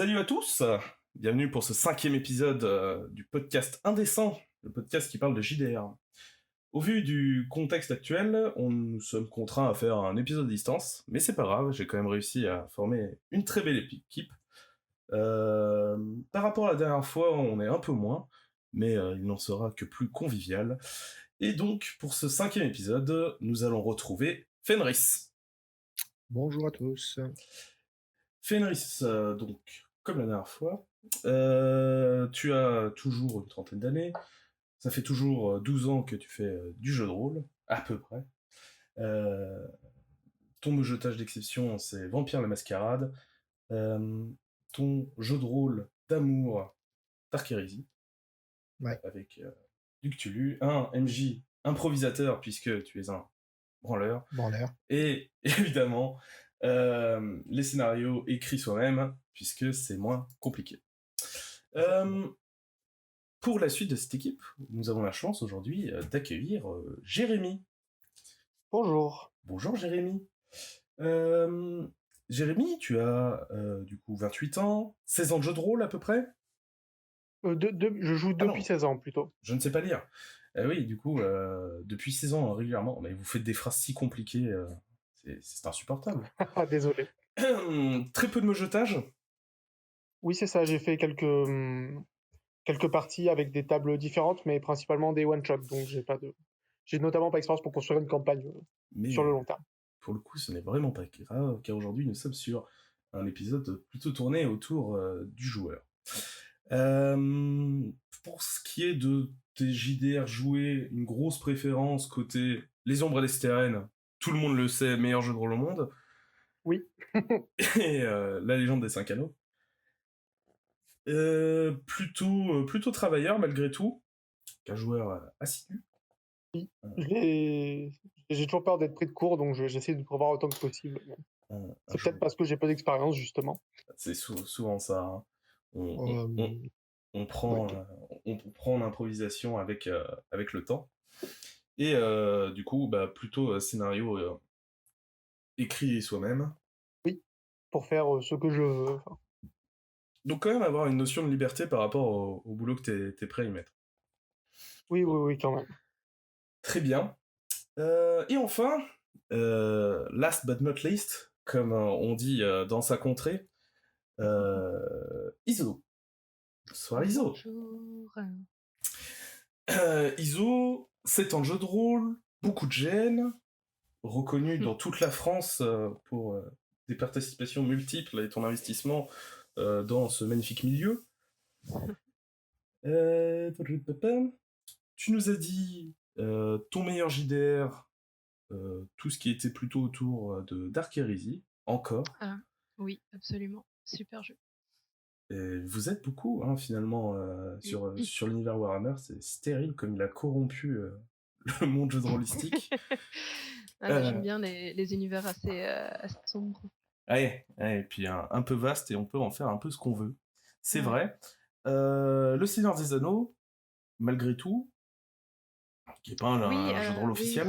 Salut à tous, bienvenue pour ce 5e épisode du podcast Indécent, le podcast qui parle de JDR. Au vu du contexte actuel, nous sommes contraints à faire un épisode à distance, mais c'est pas grave, j'ai quand même réussi à former une très belle équipe. Par rapport à la dernière fois, on est un peu moins, mais il n'en sera que plus convivial. Et donc, pour ce 5e épisode, nous allons retrouver Fenris. Bonjour à tous. Fenris, donc, comme la dernière fois, tu as toujours une trentaine d'années, ça fait toujours 12 ans que tu fais du jeu de rôle, à peu près. Ton jetage d'exception, c'est Vampire la Mascarade. Ton jeu de rôle d'amour, Dark Heresy, Ouais. avec du Cthulhu, un MJ improvisateur, puisque tu es un branleur, Bon l'air. et évidemment, les scénarios écrits soi-même, puisque c'est moins compliqué. Pour la suite de cette équipe, nous avons la chance aujourd'hui d'accueillir Jérémy. Bonjour. Bonjour Jérémy. Jérémy, tu as du coup 28 ans, 16 ans de jeu de rôle à peu près. Je joue Ah depuis non, 16 ans plutôt. je ne sais pas lire. Oui, du coup, depuis 16 ans régulièrement, mais vous faites des phrases si compliquées, c'est insupportable. Ah, désolé. Très peu de mojetage. Oui, c'est ça, j'ai fait quelques parties avec des tables différentes, mais principalement des one-shots, donc j'ai notamment pas d'expérience pour construire une campagne Mais sur le long terme. pour le coup, ce n'est vraiment pas grave, car aujourd'hui, nous sommes sur un épisode plutôt tourné autour du joueur. Pour ce qui est de tes JDR joués, une grosse préférence côté Les Ombres et les Stérènes, tout le monde le sait, meilleur jeu de rôle au monde, Oui. et La Légende des 5 Anneaux. Plutôt travailleur malgré tout, qu'un joueur assidu. J'ai toujours peur d'être pris de court, donc j'essaie de prévoir autant que possible. Un C'est joueur- peut-être parce que j'ai peu d'expérience, justement. C'est souvent ça. Hein. On, on- on- Euh, on ouais. prend, on prend l'improvisation avec le temps. Et du coup, plutôt scénario écrit soi-même. Oui, pour faire ce que je veux. Enfin, Donc quand même avoir une notion de liberté par rapport au boulot que t'es prêt à y mettre. oui, quand même. Très bien. Et enfin, last but not least, comme on dit dans sa contrée, Iso. Bonsoir Iso. Bonjour. Iso, 7 ans de jeu de rôle, beaucoup de gènes, reconnu dans toute la France pour des participations multiples et ton investissement dans ce magnifique milieu. Tu nous as dit ton meilleur JDR, tout ce qui était plutôt autour de Dark Heresy, encore. Ah, oui, absolument. Super jeu. Et vous êtes beaucoup, hein, finalement, sur l'univers Warhammer. C'est stérile comme il a corrompu le monde jeu de rôlistique. J'aime bien les univers assez sombres. Ouais, et puis un peu vaste, et on peut en faire un peu ce qu'on veut. C'est Ouais. vrai. Le Seigneur des Anneaux, malgré tout, qui n'est pas un jeu de rôle officiel.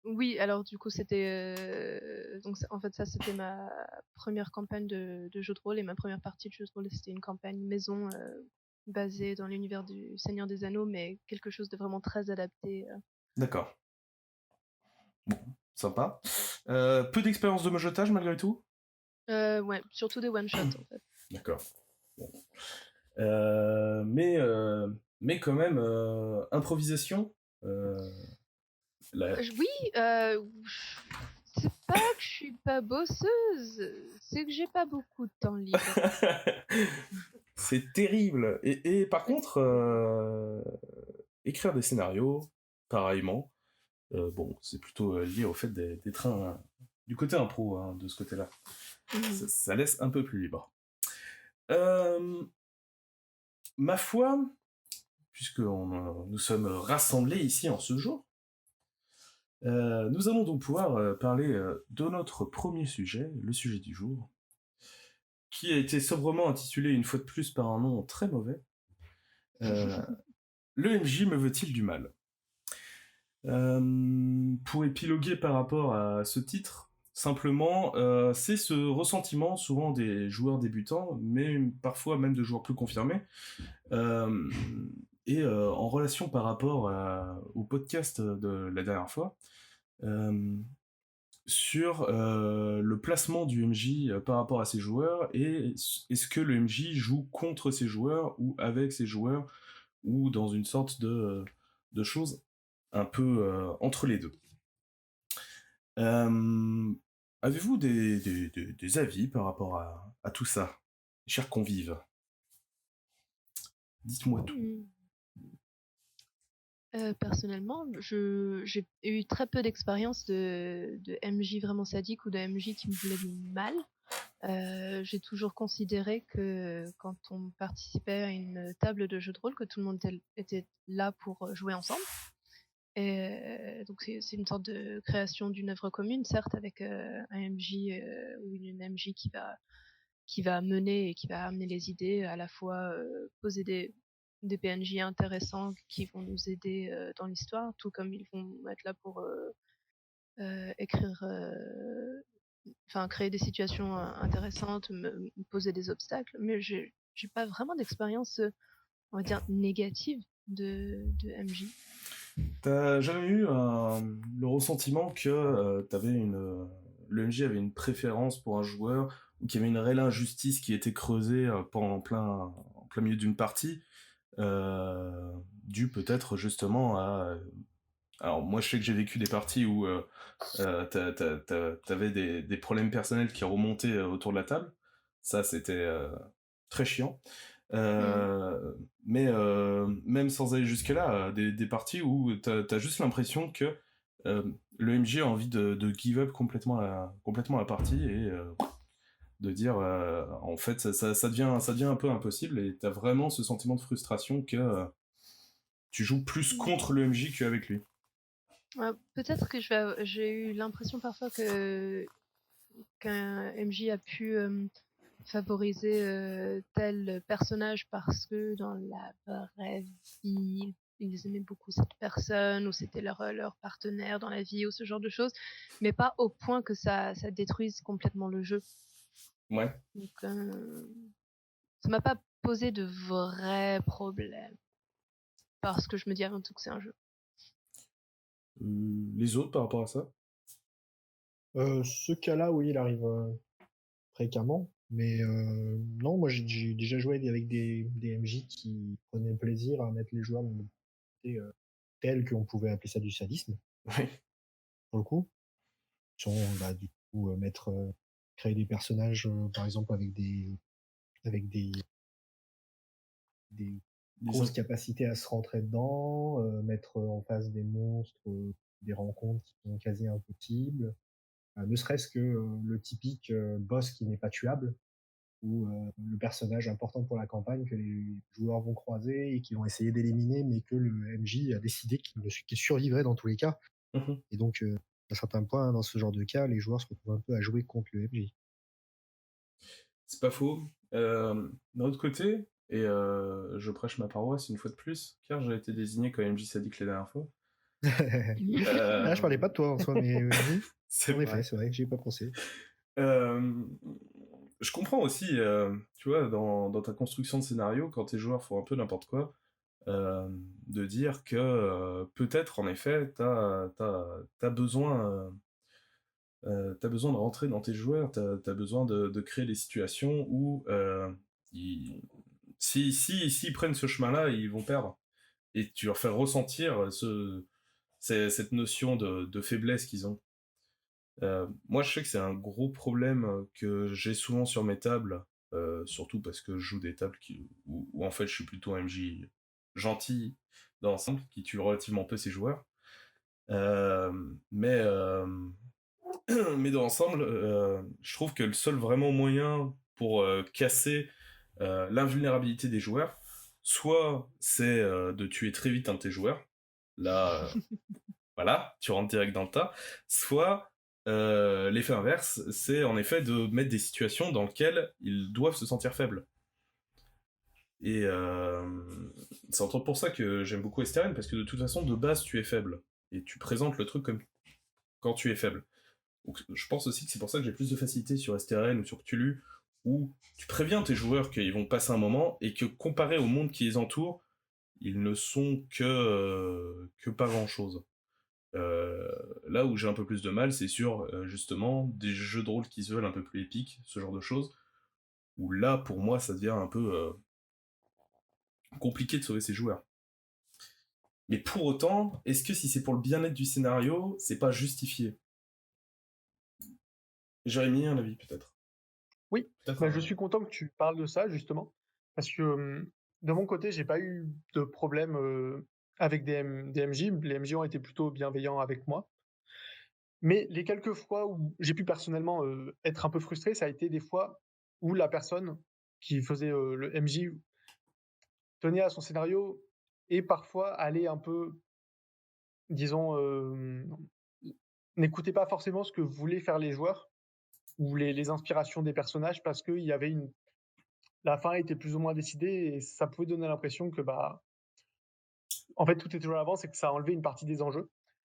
Oui, alors du coup, c'était. Donc, en fait, ça, c'était ma première campagne de jeu de rôle, et ma première partie de jeu de rôle, c'était une campagne maison basée dans l'univers du Seigneur des Anneaux, mais quelque chose de vraiment très adapté. D'accord. Bon, sympa. Peu d'expérience de mojetage, malgré tout. Ouais, surtout des one-shots, en fait. D'accord. Bon. Mais quand même, improvisation. Oui, c'est pas que je suis pas bosseuse, c'est que j'ai pas beaucoup de temps libre. C'est terrible. Et par contre, écrire des scénarios, pareillement, bon, c'est plutôt lié au fait d'être du côté impro, hein, de ce côté-là. Ça laisse un peu plus libre. Ma foi, puisque nous sommes rassemblés ici en ce jour, nous allons donc pouvoir parler de notre premier sujet, le sujet du jour, qui a été sobrement intitulé une fois de plus par un nom très mauvais. Le MJ me veut-il du mal ? Pour épiloguer par rapport à ce titre, Simplement, c'est ce ressentiment souvent des joueurs débutants, mais parfois même de joueurs plus confirmés, euh, et en relation par rapport au podcast de la dernière fois, euh, sur le placement du MJ par rapport à ses joueurs, et est-ce que le MJ joue contre ses joueurs ou avec ses joueurs, ou dans une sorte de choses un peu entre les deux. Avez-vous des avis par rapport à tout ça, chers convives? Dites-moi tout. Personnellement, j'ai eu très peu d'expérience de MJ vraiment sadique ou de MJ qui me voulait du mal. J'ai toujours considéré que quand on participait à une table de jeu de rôle, que tout le monde était là pour jouer ensemble. Et donc c'est une sorte de création d'une œuvre commune, certes avec un MJ ou une MJ qui va mener et qui va amener les idées, à la fois poser des PNJ intéressants qui vont nous aider dans l'histoire, tout comme ils vont être là pour écrire, enfin créer des situations intéressantes, me poser des obstacles, mais j'ai pas vraiment d'expérience, on va dire, négative de MJ. T'as jamais eu le ressentiment que le MJ avait une préférence pour un joueur, ou qu'il y avait une réelle injustice qui était creusée en plein milieu d'une partie, due peut-être justement à... Alors moi je sais que j'ai vécu des parties où t'avais des problèmes personnels qui remontaient autour de la table. Ça c'était très chiant. Mais même sans aller jusque-là, des parties où t'as juste l'impression que le MJ a envie de give up complètement la partie, et de dire en fait ça devient un peu impossible, et t'as vraiment ce sentiment de frustration que tu joues plus contre le MJ qu'avec lui. Peut-être que j'ai eu l'impression parfois qu'un MJ a pu favoriser tel personnage parce que dans la vraie vie, ils aimaient beaucoup cette personne, ou c'était leur partenaire dans la vie, ou ce genre de choses, mais pas au point que ça détruise complètement le jeu. Ouais. Donc, ça m'a pas posé de vrais problèmes, parce que je me dis avant tout que c'est un jeu. Les autres par rapport à ça? Ce cas-là, oui, il arrive fréquemment. Mais non, moi j'ai déjà joué avec des MJ qui prenaient plaisir à mettre les joueurs dans des côtés tels qu'on pouvait appeler ça du sadisme, Oui. pour le coup. Ils sont du coup créer des personnages, par exemple avec des grosses capacités à se rentrer dedans, mettre en face des monstres, des rencontres qui sont quasi impossibles. Ne serait-ce que le typique boss qui n'est pas tuable, ou le personnage important pour la campagne que les joueurs vont croiser et qui vont essayer d'éliminer, mais que le MJ a décidé qu'il survivrait dans tous les cas. Mhm. Et donc, à certains points, dans ce genre de cas, les joueurs se retrouvent un peu à jouer contre le MJ. C'est pas faux. D'un autre côté, et je prêche ma paroisse une fois de plus, car j'ai été désigné comme MJ sadique la dernière fois. Je parlais pas de toi en soi, mais oui. C'est en vrai. effet, c'est vrai que j'y ai pas pensé. Je comprends aussi, tu vois, dans ta construction de scénario, quand tes joueurs font un peu n'importe quoi, de dire que peut-être, en effet, t'as besoin de rentrer dans tes joueurs, t'as besoin de créer des situations où s'ils prennent ce chemin-là, ils vont perdre. Et tu leur fais ressentir cette notion de faiblesse qu'ils ont. Moi, je sais que c'est un gros problème que j'ai souvent sur mes tables, surtout parce que je joue des tables où en fait je suis plutôt un MJ gentil dans l'ensemble, qui tue relativement peu ses joueurs. Mais dans l'ensemble, je trouve que le seul vraiment moyen pour casser l'invulnérabilité des joueurs, soit c'est de tuer très vite un de tes joueurs, là, voilà, tu rentres direct dans le tas, soit l'effet inverse, c'est en effet de mettre des situations dans lesquelles ils doivent se sentir faibles. Et c'est entre autres pour ça que j'aime beaucoup Esteren, parce que de toute façon, de base, tu es faible. Et tu présentes le truc comme quand tu es faible. Donc, je pense aussi que c'est pour ça que j'ai plus de facilité sur STRN ou sur Cthulhu, où tu préviens tes joueurs qu'ils vont passer un moment, et que comparé au monde qui les entoure, ils ne sont que pas grand-chose. Là où j'ai un peu plus de mal, c'est sur justement des jeux de rôle qui se veulent un peu plus épiques, ce genre de choses, où là, pour moi, ça devient un peu compliqué de sauver ses joueurs. Mais pour autant, est-ce que si c'est pour le bien-être du scénario, c'est pas justifié? Jérémy, un avis peut-être? Oui, Peut-être je suis content que tu parles de ça justement, parce que de mon côté, j'ai pas eu de problème avec des MJ. Les MJ ont été plutôt bienveillants avec moi. Mais les quelques fois où j'ai pu personnellement être un peu frustré, ça a été des fois où la personne qui faisait le MJ tenait à son scénario et parfois allait un peu, disons, n'écoutait pas forcément ce que voulaient faire les joueurs ou les inspirations des personnages parce qu'il y avait la fin était plus ou moins décidée et ça pouvait donner l'impression que en fait tout était toujours à l'avance et que ça enlevait une partie des enjeux.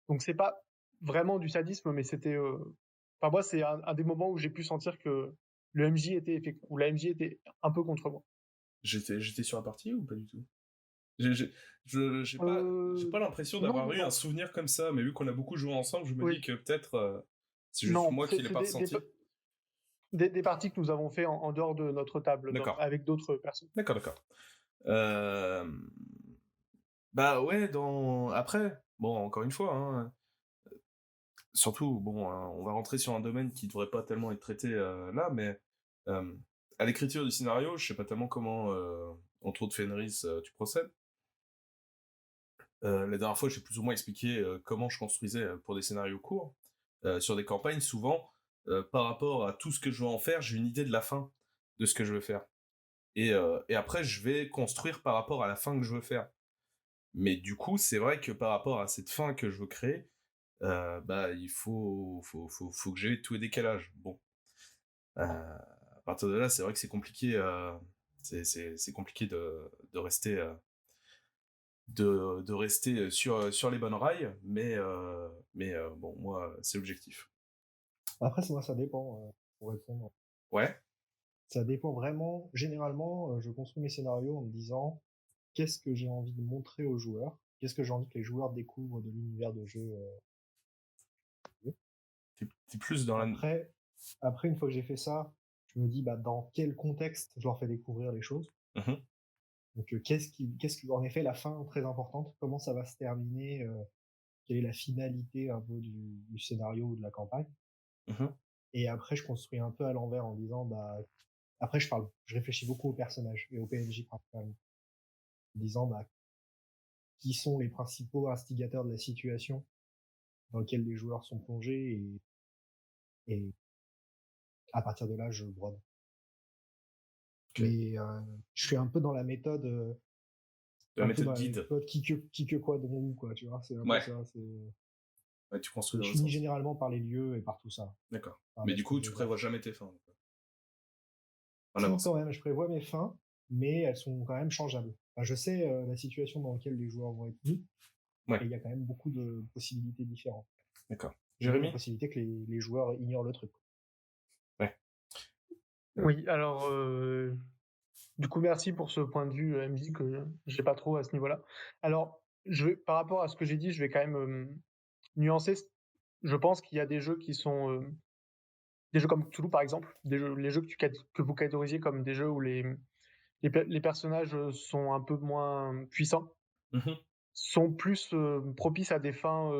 Donc c'est pas vraiment du sadisme, mais c'était, enfin moi c'est un des moments où j'ai pu sentir que le MJ était ou la MJ était un peu contre moi. J'étais sur la partie ou pas du tout? J'ai pas l'impression Non, d'avoir eu un non, souvenir comme ça, mais vu qu'on a beaucoup joué ensemble, je me dis oui, que peut-être c'est juste non, moi qui l'ai c'est pas ressenti. des parties que nous avons fait en dehors de notre table, D'accord, avec d'autres personnes. d'accord. Euh, Bah ouais, après, bon, encore une fois, hein, surtout, bon, hein, on va rentrer sur un domaine qui devrait pas tellement être traité là, mais euh, à l'écriture du scénario, je sais pas tellement comment, entre autres Fenris, tu procèdes. La dernière fois, j'ai plus ou moins expliqué comment je construisais pour des scénarios courts. Sur des campagnes, souvent, par rapport à tout ce que je veux en faire, j'ai une idée de la fin de ce que je veux faire. Et après, je vais construire par rapport à la fin que je veux faire. Mais du coup, c'est vrai que par rapport à cette fin que je veux créer, bah, il faut que j'ai tout les décalages. Bon. À partir de là, c'est vrai que c'est compliqué, c'est compliqué de rester de rester sur les bonnes rails, mais bon, moi, c'est l'objectif. Après, moi, ça dépend, pour répondre. Ouais. Ça dépend vraiment. Généralement, je construis mes scénarios en me disant qu'est-ce que j'ai envie de montrer aux joueurs, qu'est-ce que j'ai envie que les joueurs découvrent de l'univers de jeu. T'es plus dans la... Après, une fois que j'ai fait ça, je me dis dans quel contexte je leur fais découvrir les choses. Mhm. Donc, en effet, la fin très importante, comment ça va se terminer, quelle est la finalité un peu du scénario ou de la campagne. Mhm. Et après, je construis un peu à l'envers en disant, après, je réfléchis beaucoup aux personnages et aux PNJ principalement. En disant, qui sont les principaux instigateurs de la situation dans laquelle les joueurs sont plongés et à partir de là, je brode. Okay. Mais je suis un peu dans la méthode, La méthode guide. qui que quoi dont où, quoi, tu vois, c'est un peu ça. Ouais, tu construis dans Je le finis sens. généralement par les lieux et par tout ça. D'accord. Par Mais mettre du coup, une tu réserve. prévois jamais tes fins. En Si, avance. quand même, je prévois mes fins, mais elles sont quand même changeables. Enfin, je sais la situation dans laquelle les joueurs vont être mis, Ouais. et il y a quand même beaucoup de possibilités différentes. D'accord. Il y a Jérémy? la possibilité que les joueurs ignorent le truc. Ouais. Oui, alors du coup merci pour ce point de vue MJ que j'ai pas trop à ce niveau-là. Alors par rapport à ce que j'ai dit, je vais quand même nuancer. Je pense qu'il y a des jeux qui sont des jeux comme Cthulhu par exemple, les jeux que vous catégorisez comme des jeux où les personnages sont un peu moins puissants, Mhm. sont plus propices à des fins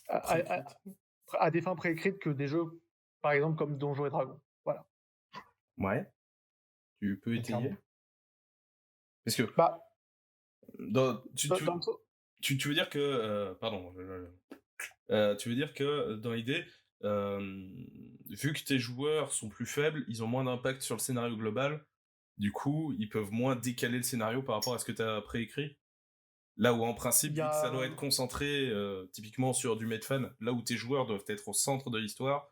à, à- à- Préécrite. à des fins préécrites que des jeux par exemple comme Donjons et Dragons. Voilà. Ouais. Tu peux étayer? Clairement. Parce que Bah, tu veux dire que... pardon. Tu veux dire que dans l'idée, vu que tes joueurs sont plus faibles, ils ont moins d'impact sur le scénario global, du coup, ils peuvent moins décaler le scénario par rapport à ce que tu as préécrit. Là où en principe, il y vu que ça doit a être concentré typiquement sur du Medfan, là où tes joueurs doivent être au centre de l'histoire,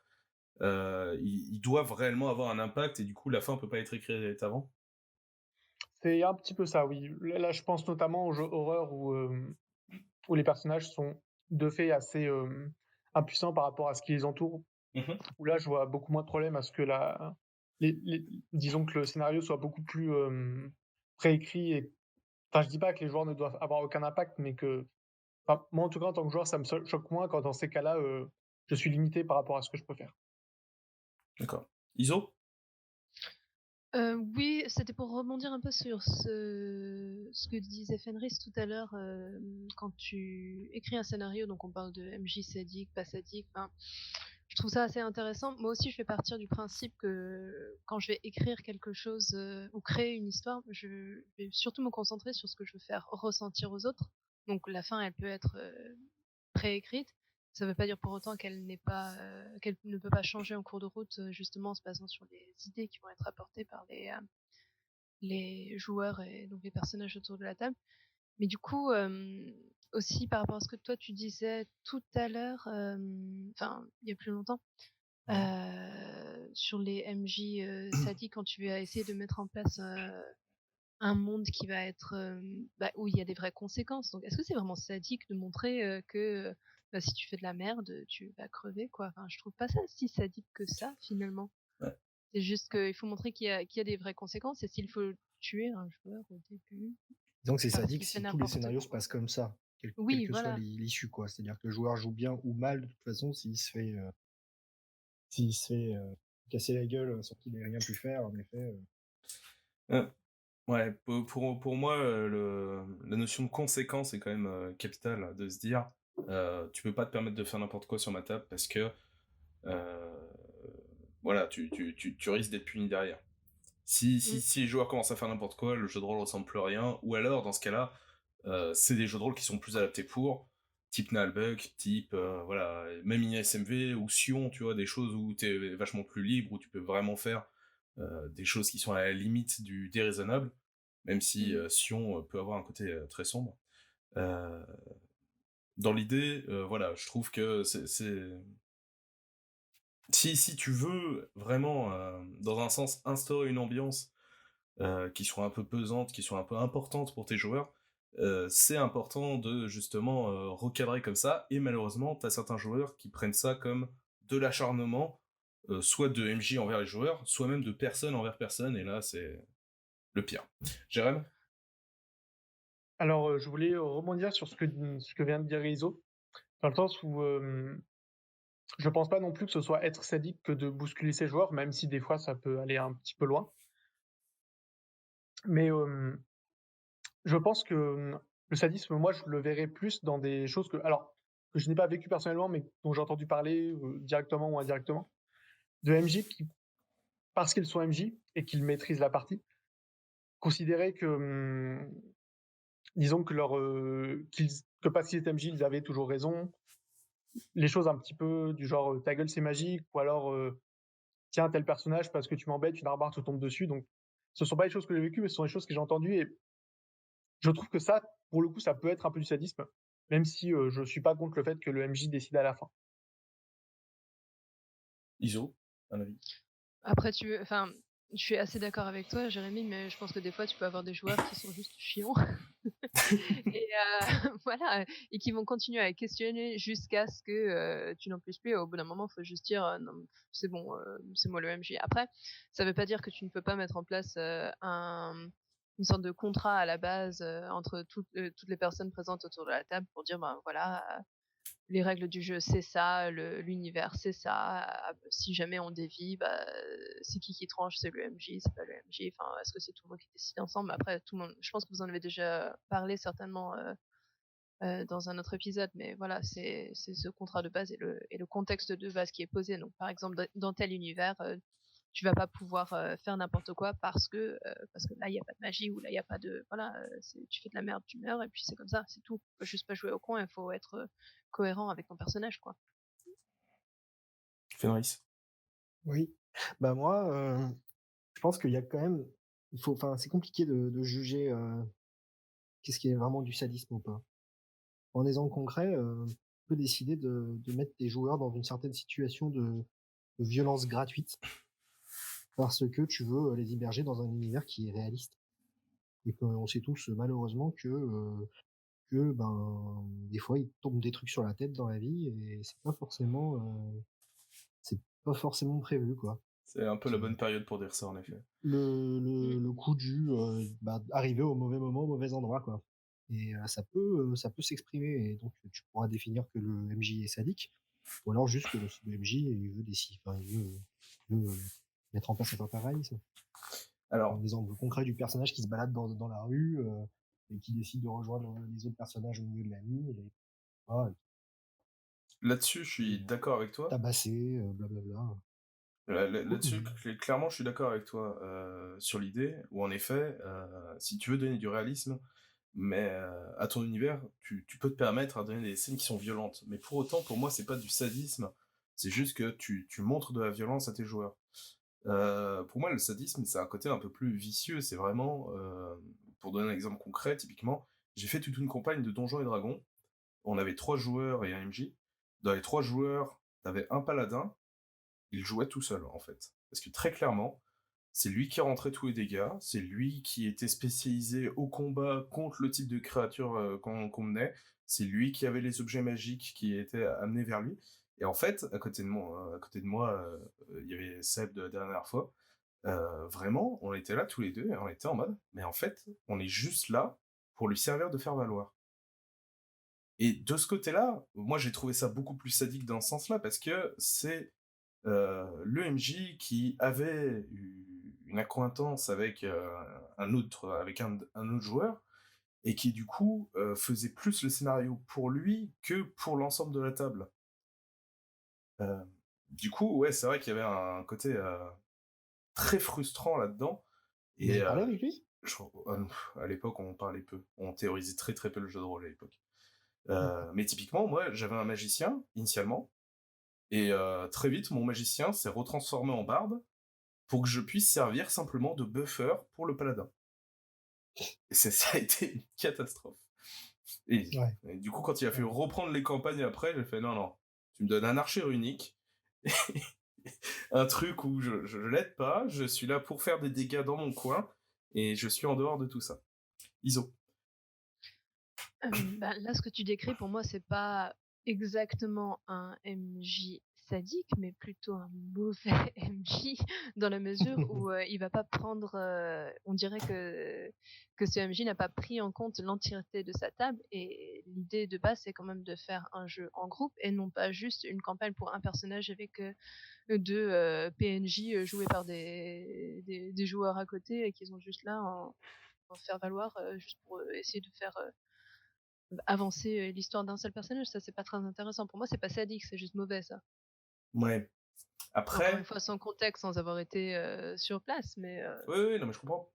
ils doivent réellement avoir un impact et du coup la fin peut pas être écrite avant. C'est un petit peu ça, oui. Là, je pense notamment aux jeux horreur où les personnages sont de fait impuissants par rapport à ce qui les entoure. Mhm. Où là, je vois beaucoup moins de problèmes à ce que disons que le scénario soit beaucoup plus préécrit. Et enfin, je dis pas que les joueurs ne doivent avoir aucun impact, mais que, enfin, moi en tout cas en tant que joueur, ça me choque moins quand dans ces cas-là, je suis limité par rapport à ce que je peux faire. D'accord. Iso? Oui, c'était pour rebondir un peu sur ce que disait Fenris tout à l'heure, quand tu écris un scénario, donc on parle de MJ sadique, pas sadique, enfin, je trouve ça assez intéressant. Moi aussi, je vais partir du principe que quand je vais écrire quelque chose ou créer une histoire, je vais surtout me concentrer sur ce que je veux faire ressentir aux autres. Donc la fin, elle peut être préécrite. Ça ne veut pas dire pour autant qu'elle qu'elle ne peut pas changer en cours de route, justement en se basant sur les idées qui vont être apportées par les joueurs et donc les personnages autour de la table. Mais du coup, aussi par rapport à ce que toi tu disais tout à l'heure, enfin il y a plus longtemps, sur les MJ sadiques, quand tu vas essayer de mettre en place un monde qui va être où il y a des vraies conséquences. Donc, est-ce que c'est vraiment sadique de montrer que si tu fais de la merde, tu vas crever, quoi. Enfin, je trouve pas ça si sadique que ça, finalement. Ouais. C'est juste qu'il faut montrer qu'il y a des vraies conséquences et s'il faut tuer un joueur au début, Donc c'est parce sadique qu'il fait si tous les n'importe scénarios se quoi. passent comme ça, quelle Oui, que soit voilà. l'issue, quoi. C'est-à-dire que le joueur joue bien ou mal, de toute façon, s'il se fait casser la gueule sans qu'il ait rien pu faire, en effet. Ouais, pour moi, la notion de conséquence est quand même capitale, de se dire, tu peux pas te permettre de faire n'importe quoi sur ma table parce que, voilà, tu risques d'être puni derrière. Si les joueurs commencent à faire n'importe quoi, le jeu de rôle ressemble plus à rien, ou alors, dans ce cas-là, c'est des jeux de rôle qui sont plus adaptés pour, type Nullbug, type, voilà, même ISMV ou Sion, tu vois, des choses où t'es vachement plus libre, où tu peux vraiment faire des choses qui sont à la limite du déraisonnable, même si Sion peut avoir un côté très sombre. Dans l'idée, voilà, je trouve que si tu veux vraiment, dans un sens, instaurer une ambiance qui soit un peu pesante, qui soit un peu importante pour tes joueurs, c'est important de justement recadrer comme ça, et malheureusement, t'as certains joueurs qui prennent ça comme de l'acharnement, soit de MJ envers les joueurs, soit même de personne envers personne, et là, c'est le pire. Jérém? Alors, je voulais rebondir sur ce que vient de dire Iso, dans le sens où je pense pas non plus que ce soit être sadique que de bousculer ses joueurs, même si des fois ça peut aller un petit peu loin. Mais je pense que le sadisme, moi, je le verrais plus dans des choses que je n'ai pas vécu personnellement, mais dont j'ai entendu parler directement ou indirectement, de MJ qui, parce qu'ils sont MJ et qu'ils maîtrisent la partie, considéraient que, disons que que parce qu'ils étaient MJ, ils avaient toujours raison. Les choses un petit peu du genre ta gueule c'est magique, ou alors tiens tel personnage parce que tu m'embêtes, une arbarre te tombe dessus. Donc ce sont pas les choses que j'ai vécues, mais ce sont les choses que j'ai entendues, et je trouve que ça, pour le coup, ça peut être un peu du sadisme, même si je suis pas contre le fait que le MJ décide à la fin. Iso, un avis? Après, enfin, je suis assez d'accord avec toi, Jérémy, mais je pense que des fois, tu peux avoir des joueurs qui sont juste chiants. Et voilà, et qui vont continuer à questionner jusqu'à ce que tu n'en puisses plus. Et au bout d'un moment, il faut juste dire non, c'est bon, c'est moi le MJ. Après, ça veut pas dire que tu ne peux pas mettre en place une sorte de contrat à la base entre toutes les personnes présentes autour de la table pour dire ben voilà, les règles du jeu c'est ça, l'univers c'est ça. Si jamais on dévie, bah, c'est qui tranche, c'est le MJ, c'est pas le MJ. Enfin, est-ce que c'est tout le monde qui décide ensemble? Après, tout le monde, je pense que vous en avez déjà parlé certainement dans un autre épisode, mais voilà, c'est ce contrat de base et le contexte de base qui est posé. Donc, par exemple, dans tel univers, tu vas pas pouvoir faire n'importe quoi parce que là il y a pas de magie, ou là il y a pas de voilà, tu fais de la merde, tu meurs, et puis c'est comme ça, c'est tout. Faut juste pas jouer au coin, il faut être cohérent avec ton personnage, quoi. Fenris? Oui. Bah moi, je pense qu'il y a quand même, enfin, c'est compliqué de juger qu'est-ce qui est vraiment du sadisme ou pas. En exemple concret, tu peux décider de mettre tes joueurs dans une certaine situation de violence gratuite parce que tu veux les immerger dans un univers qui est réaliste. Et qu'on sait tous malheureusement que que des fois il te tombe des trucs sur la tête dans la vie et c'est pas forcément prévu, quoi. C'est un peu la C'est bonne période pour dire ça, en effet. le coup du arriver au mauvais moment, au mauvais endroit, quoi. Et ça peut s'exprimer et donc tu pourras définir que le MJ est sadique ou alors juste que le MJ il veut il veut mettre en place un parallélisme. Un Alors, exemple concret du personnage qui se balade dans la rue et qui décide de rejoindre les autres personnages au milieu de la nuit et voilà, là-dessus, je suis d'accord avec toi. tabasser, blablabla. Là-dessus, clairement, je suis d'accord avec toi sur l'idée où, en effet, si tu veux donner du réalisme, mais à ton univers, tu peux te permettre à donner des scènes qui sont violentes. Mais pour autant, pour moi, c'est pas du sadisme. C'est juste que tu montres de la violence à tes joueurs. Pour moi, le sadisme, c'est un côté un peu plus vicieux. C'est vraiment, pour donner un exemple concret, typiquement, j'ai fait toute une campagne de Donjons et Dragons. On avait 3 joueurs et un MJ. Dans les 3 joueurs, t'avais un paladin. Il jouait tout seul, en fait. Parce que très clairement, c'est lui qui rentrait tous les dégâts, c'est lui qui était spécialisé au combat contre le type de créature qu'on menait, c'est lui qui avait les objets magiques qui étaient amenés vers lui. Et en fait, à côté de moi, il y avait Seb de la dernière fois. Vraiment, on était là tous les deux et on était en mode, mais en fait, on est juste là pour lui servir de faire valoir. Et de ce côté-là, moi j'ai trouvé ça beaucoup plus sadique dans ce sens-là parce que c'est le MJ qui avait une accointance avec avec un autre joueur et qui du coup faisait plus le scénario pour lui que pour l'ensemble de la table. Euh, du coup, ouais, c'est vrai qu'il y avait un côté très frustrant là-dedans. Vous Et avez parlé avec lui? à l'époque, on parlait peu. On théorisait très très peu le jeu de rôle à l'époque. D'accord. Mais typiquement, moi, j'avais un magicien initialement. Et très vite, mon magicien s'est retransformé en barde pour que je puisse servir simplement de buffer pour le paladin. Et ça a été une catastrophe. Et, Ouais. et du coup, quand il a fallu reprendre les campagnes après, j'ai fait non, tu me donnes un archer unique, un truc où je l'aide pas, je suis là pour faire des dégâts dans mon coin, et je suis en dehors de tout ça. ISO. Là, ce que tu décris, pour moi, c'est pas exactement un MJ sadique, mais plutôt un mauvais MJ, dans la mesure où il va pas prendre. On dirait que ce MJ n'a pas pris en compte l'entièreté de sa table, et l'idée de base, c'est quand même de faire un jeu en groupe et non pas juste une campagne pour un personnage avec deux PNJ joués par des joueurs à côté et qu'ils ont juste là en faire valoir juste pour essayer de faire avancer l'histoire d'un seul personnage. Ça, c'est pas très intéressant. Pour moi, c'est pas sadique, c'est juste mauvais, ça. Ouais. Encore une Après, fois, sans contexte, sans avoir été sur place, mais oui, non, mais je comprends.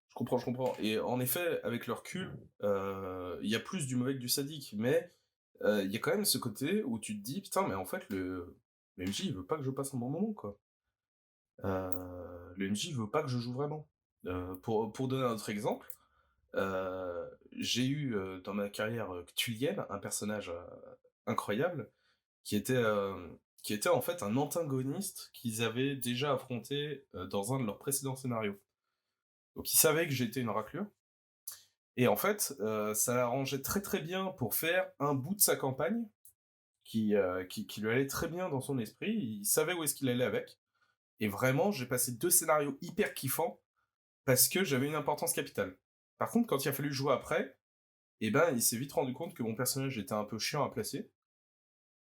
Je comprends. Et en effet, avec le recul, il y a plus du mauvais que du sadique, mais il y a quand même ce côté où tu te dis, putain, mais en fait, le MJ, il veut pas que je passe un bon moment, quoi. Le MJ veut pas que je joue vraiment. Pour donner un autre exemple, j'ai eu dans ma carrière cthullienne un personnage incroyable qui était, euh, qui était en fait un antagoniste qu'ils avaient déjà affronté dans un de leurs précédents scénarios. Donc ils savaient que j'étais une raclure. Et en fait, ça l'arrangeait très très bien pour faire un bout de sa campagne qui lui allait très bien dans son esprit. Il savait où est-ce qu'il allait avec. Et vraiment, j'ai passé 2 scénarios hyper kiffants parce que j'avais une importance capitale. Par contre, quand il a fallu jouer après, eh ben, il s'est vite rendu compte que mon personnage était un peu chiant à placer.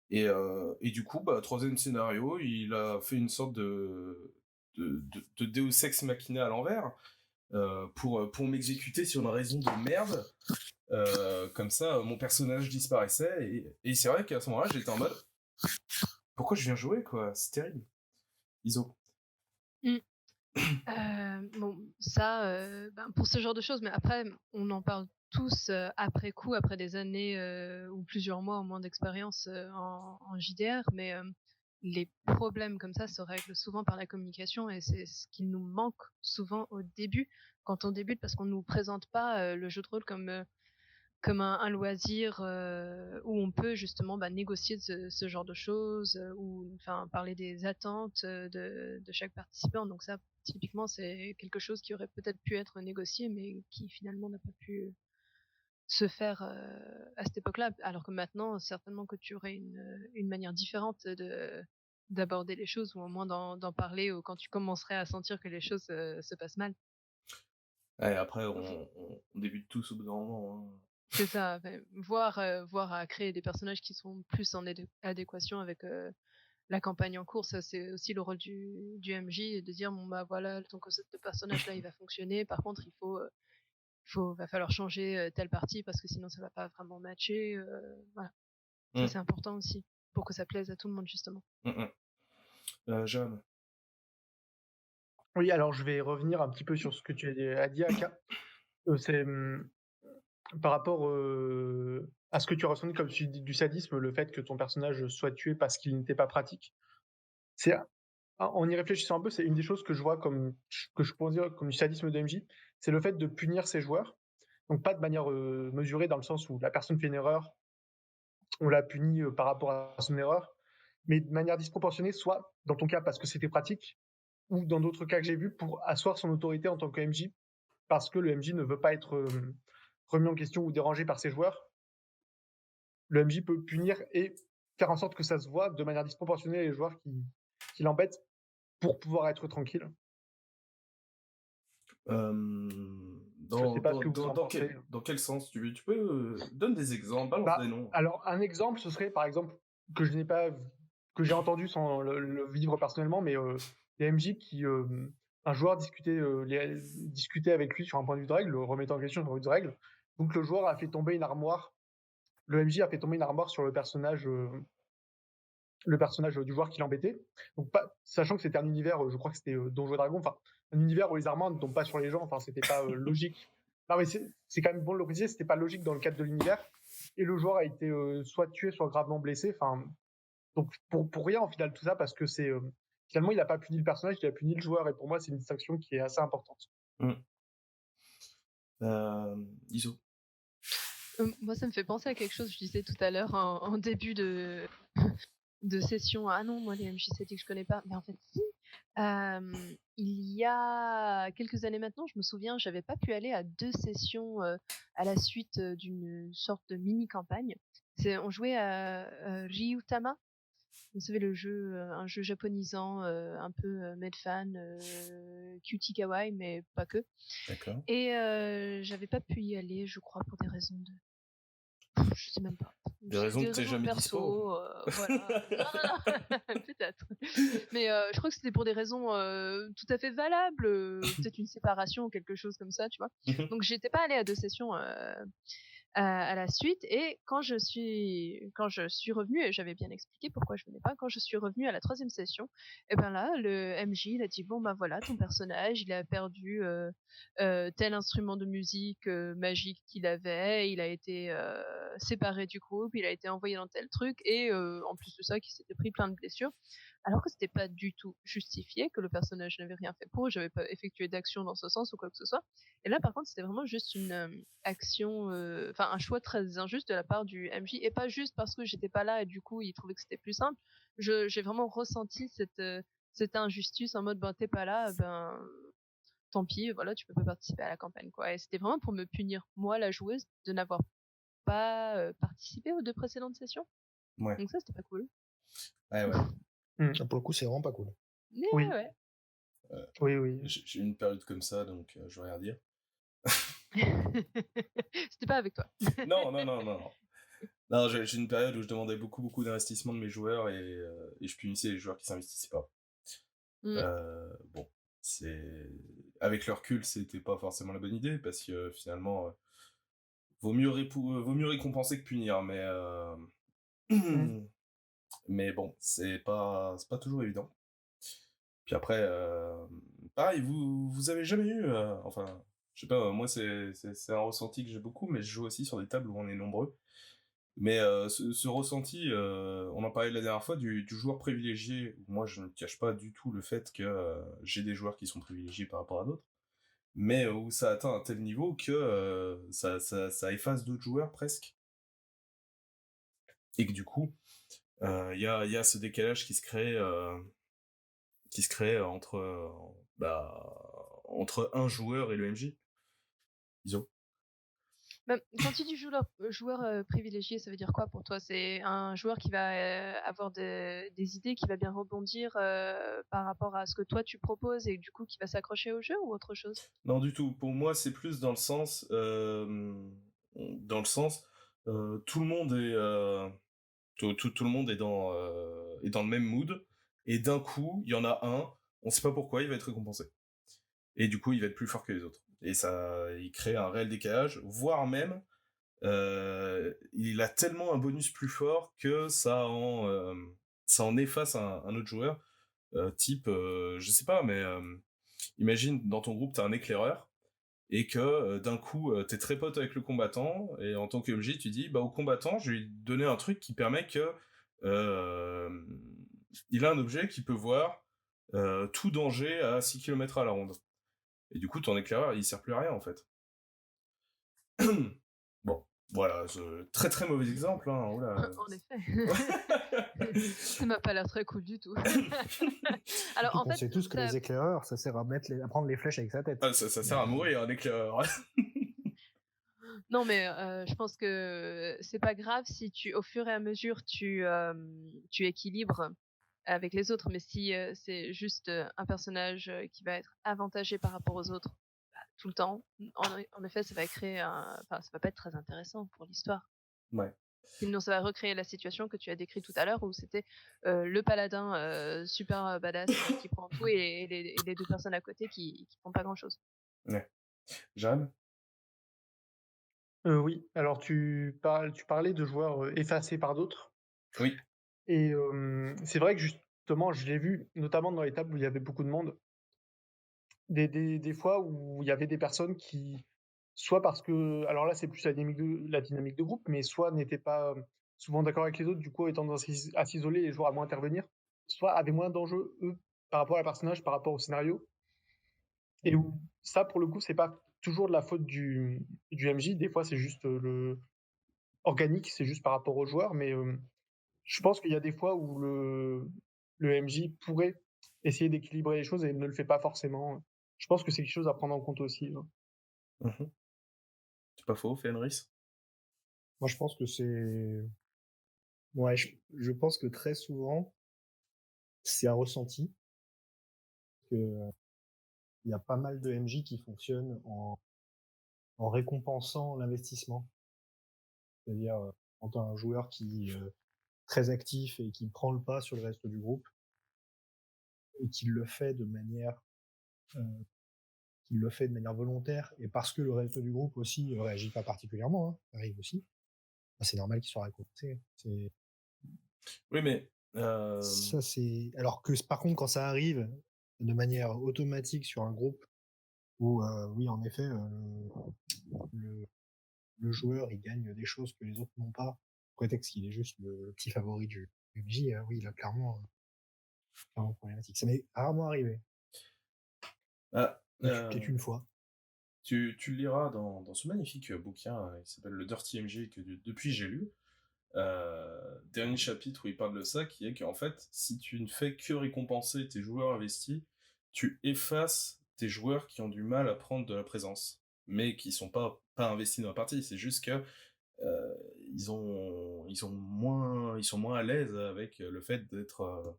Et du coup, troisième scénario, il a fait une sorte de Deus Ex Machina à l'envers pour m'exécuter sur une raison de merde. Comme ça, mon personnage disparaissait. Et c'est vrai qu'à ce moment-là, j'étais en mode pourquoi je viens jouer, quoi? C'est terrible. ISO. Mm. Bon, ça, pour ce genre de choses, mais après, on en parle tous après coup, après des années ou plusieurs mois au moins d'expérience en JDR, mais les problèmes comme ça se règlent souvent par la communication et c'est ce qui nous manque souvent au début quand on débute parce qu'on nous présente pas le jeu de rôle comme un loisir où on peut justement négocier ce genre de choses ou enfin parler des attentes de chaque participant. Donc ça, typiquement, c'est quelque chose qui aurait peut-être pu être négocié, mais qui finalement n'a pas pu se faire à cette époque-là, alors que maintenant, certainement que tu aurais une manière différente d'aborder les choses, ou au moins d'en parler, ou quand tu commencerais à sentir que les choses se passent mal. Ouais, après, on débute tous au bout d'un moment. Hein. C'est ça, voir à créer des personnages qui sont plus en adéquation avec la campagne en cours. Ça, c'est aussi le rôle du MJ, de dire bon bah voilà, ton concept de personnage là il va fonctionner, par contre va falloir changer telle partie parce que sinon ça va pas vraiment matcher. Voilà, ça Mm, c'est important aussi pour que ça plaise à tout le monde justement. mm, Jeanne. Oui, alors je vais revenir un petit peu sur ce que tu as dit, Aka. C'est par rapport à ce que tu as ressenti comme tu dis du sadisme, le fait que ton personnage soit tué parce qu'il n'était pas pratique. C'est en y réfléchissant un peu, c'est une des choses que je vois comme que je pourrais dire comme du sadisme de MJ, c'est le fait de punir ses joueurs. Donc pas de manière mesurée dans le sens où la personne fait une erreur, on l'a puni par rapport à son erreur, mais de manière disproportionnée, soit dans ton cas parce que c'était pratique, ou dans d'autres cas que j'ai vus pour asseoir son autorité en tant que MJ, parce que le MJ ne veut pas être remis en question ou dérangé par ses joueurs. Le MJ peut punir et faire en sorte que ça se voit de manière disproportionnée les joueurs qui l'embêtent pour pouvoir être tranquille. Je sais pas ce que vous en pensez. Dans quel sens tu peux donne des exemples, balance des noms. Alors, un exemple, ce serait par exemple que je n'ai pas que j'ai entendu sans le vivre personnellement, mais les MJ qui un joueur discutait avec lui sur un point de vue de règle, le remettant en question sur un point de vue de règle. Donc le joueur a fait tomber une armoire. Le MJ a fait tomber une armoire sur le personnage du joueur qui l'embêtait. Donc sachant que c'était un univers, je crois que c'était Donjons et Dragons, enfin un univers où les armoires ne tombent pas sur les gens, enfin c'était pas logique. Non mais c'est quand même bon de le préciser, c'était pas logique dans le cadre de l'univers. Et le joueur a été soit tué, soit gravement blessé. Enfin, donc pour rien en final tout ça parce que c'est finalement il a pas puni le personnage, il a puni le joueur et pour moi c'est une distinction qui est assez importante. Iso. Moi, ça me fait penser à quelque chose, je disais tout à l'heure en début de session. Ah non, moi les MJ c'est que je connais pas, mais en fait si. Il y a quelques années maintenant, je me souviens, j'avais pas pu aller à 2 sessions à la suite d'une sorte de mini campagne. On jouait à Ryutama. Vous savez le jeu, un jeu japonisant, un peu medfan, cutie kawaii, mais pas que. D'accord. Et j'avais pas pu y aller, je crois, pour des raisons de je sais même pas. Des raisons que t'es jamais dispo. Voilà. Non, peut-être. Mais je crois que c'était pour des raisons tout à fait valables, peut-être une séparation ou quelque chose comme ça, tu vois. Donc j'étais pas allée à 2 sessions à la suite, et quand je suis revenue, et j'avais bien expliqué pourquoi je venais pas, quand je suis revenue à la 3e session, et ben là le MJ il a dit bon bah voilà, ton personnage il a perdu tel instrument de musique magique qu'il avait, il a été séparé du groupe, il a été envoyé dans tel truc, et en plus de ça qu'il s'était pris plein de blessures, alors que c'était pas du tout justifié, que le personnage n'avait rien fait pour, j'avais pas effectué d'action dans ce sens ou quoi que ce soit. Et là par contre c'était vraiment juste une action, enfin un choix très injuste de la part du MJ, et pas juste parce que j'étais pas là et du coup il trouvait que c'était plus simple. J'ai vraiment ressenti cette injustice en mode ben t'es pas là, ben tant pis, voilà, tu peux pas participer à la campagne quoi. Et c'était vraiment pour me punir moi la joueuse de n'avoir pas participé aux 2 précédentes sessions. Ouais. Donc ça c'était pas cool. Ouais. Pour le coup, c'est vraiment pas cool. Mais Oui. ouais. Oui. J'ai eu une période comme ça, donc je vais rien dire. C'était pas avec toi. Non. Non, j'ai une période où je demandais beaucoup d'investissement de mes joueurs et je punissais les joueurs qui s'investissaient pas. Bon, avec le recul, c'était pas forcément la bonne idée parce que finalement, vaut mieux récompenser que punir, mais mais bon, c'est pas toujours évident. Puis après, pareil, vous avez jamais eu, enfin, je sais pas, moi c'est un ressenti que j'ai beaucoup, mais je joue aussi sur des tables où on est nombreux. Mais ce ressenti, on en parlait la dernière fois, du joueur privilégié. Moi, je ne cache pas du tout le fait que j'ai des joueurs qui sont privilégiés par rapport à d'autres, mais où ça atteint un tel niveau que ça efface d'autres joueurs presque. Et que du coup, il y a ce décalage qui se crée entre un joueur et le MJ. Iso. Même quand tu dis joueur privilégié, ça veut dire quoi pour toi? C'est un joueur qui va avoir des idées, qui va bien rebondir par rapport à ce que toi tu proposes et du coup qui va s'accrocher au jeu ou autre chose? Non, du tout. Pour moi, c'est plus dans le sens, tout le monde est, tout le monde est dans le même mood, et d'un coup, il y en a un, on sait pas pourquoi, il va être récompensé. Et du coup, il va être plus fort que les autres. Et ça, il crée un réel décalage, voire même, il a tellement un bonus plus fort que ça en efface un autre joueur, type, je sais pas, mais imagine dans ton groupe, t'as un éclaireur, et que d'un coup, t'es très pote avec le combattant, et en tant que MJ, tu dis, bah au combattant, je vais lui donner un truc qui permet que euh, il a un objet qui peut voir tout danger à 6 km à la ronde. Et du coup, ton éclaireur, il sert plus à rien, en fait. Bon, voilà, très très mauvais exemple, hein, oula. En effet. Ça m'a pas l'air très cool du tout. Alors Surtout en qu'on fait, sait tous que ça les éclaireurs, ça sert à prendre les flèches avec sa tête. Ah, ça sert à mourir, un éclaireur. non mais je pense que c'est pas grave si au fur et à mesure tu équilibres avec les autres, mais si c'est juste un personnage qui va être avantagé par rapport aux autres tout le temps, en effet, ça va ça va pas être très intéressant pour l'histoire. Ouais. Sinon, ça va recréer la situation que tu as décrite tout à l'heure où c'était le paladin super badass qui prend tout et les deux personnes à côté qui font pas grand chose. Ouais. Jeanne? Oui, alors tu parlais de joueurs effacés par d'autres. Oui. Et c'est vrai que justement, je l'ai vu, notamment dans les tables où il y avait beaucoup de monde, des fois où il y avait des personnes qui, soit parce que, alors là, c'est plus la dynamique de groupe, mais soit n'étaient pas souvent d'accord avec les autres, du coup, étant tendance à s'isoler et jouer à moins intervenir, soit avaient moins d'enjeux, eux, par rapport à la personnage, par rapport au scénario. Et où ça, pour le coup, c'est pas toujours de la faute du MJ, des fois, c'est juste organique, c'est juste par rapport aux joueurs, mais je pense qu'il y a des fois où le MJ pourrait essayer d'équilibrer les choses et ne le fait pas forcément. Je pense que c'est quelque chose à prendre en compte aussi. Mhm. C'est pas faux, Fenris? Moi, je pense que c'est... Ouais, je pense que très souvent, c'est un ressenti, que il y a pas mal de MJ qui fonctionnent en récompensant l'investissement. C'est-à-dire, quand t'as un joueur qui est très actif et qui prend le pas sur le reste du groupe, et qui le fait de manière volontaire, et parce que le reste du groupe aussi réagit pas particulièrement, hein, ça arrive aussi, bah, c'est normal qu'il soit récompensé. Oui, mais Ça, c'est... Alors que par contre, quand ça arrive de manière automatique sur un groupe où, oui, en effet, le, le joueur, il gagne des choses que les autres n'ont pas, au prétexte qu'il est juste le petit favori du MJ, oui, là, clairement problématique. Ça m'est rarement arrivé. ah, Peut-être une fois. tu le liras dans ce magnifique bouquin, il s'appelle Le Dirty MJ, que depuis j'ai lu. Dernier chapitre où il parle de ça, qui est qu'en fait, si tu ne fais que récompenser tes joueurs investis, tu effaces tes joueurs qui ont du mal à prendre de la présence, mais qui sont pas investis dans la partie. C'est juste que ils sont moins à l'aise avec le fait d'être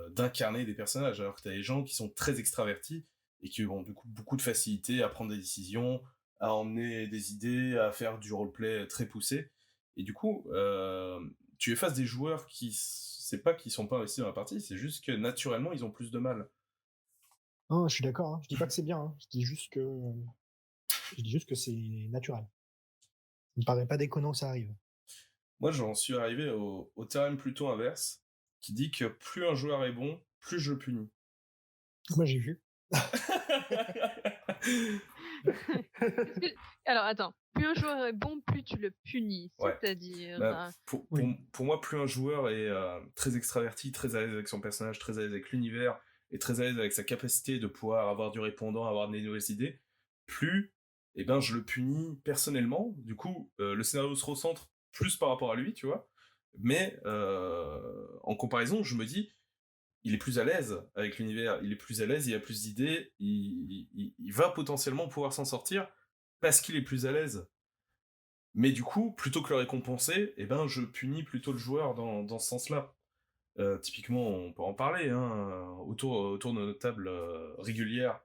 d'incarner des personnages, alors que t'as des gens qui sont très extravertis et qui ont du coup beaucoup de facilité à prendre des décisions, à emmener des idées, à faire du roleplay très poussé. Et du coup, tu effaces des joueurs qui, c'est pas qu'ils sont pas investis dans la partie, c'est juste que naturellement ils ont plus de mal. Non, je suis d'accord, hein. Je dis pas que c'est bien, hein. Je dis juste que c'est naturel. Ça me paraît pas déconnant que ça arrive. Moi, j'en suis arrivé au terme plutôt inverse, qui dit que plus un joueur est bon, plus je le punis. Moi, j'ai vu. Alors attends, plus un joueur est bon, plus tu le punis. Ouais. C'est-à-dire. Bah, pour moi, plus un joueur est très extraverti, très à l'aise avec son personnage, très à l'aise avec l'univers, et très à l'aise avec sa capacité de pouvoir avoir du répondant, avoir des nouvelles idées, plus je le punis personnellement. Du coup, le scénario se recentre plus par rapport à lui, tu vois. Mais en comparaison, je me dis, il est plus à l'aise avec l'univers, il est plus à l'aise, il a plus d'idées, il va potentiellement pouvoir s'en sortir parce qu'il est plus à l'aise. Mais du coup, plutôt que le récompenser, eh ben, je punis plutôt le joueur dans ce sens-là. Typiquement, on peut en parler, hein, autour de notre table régulière,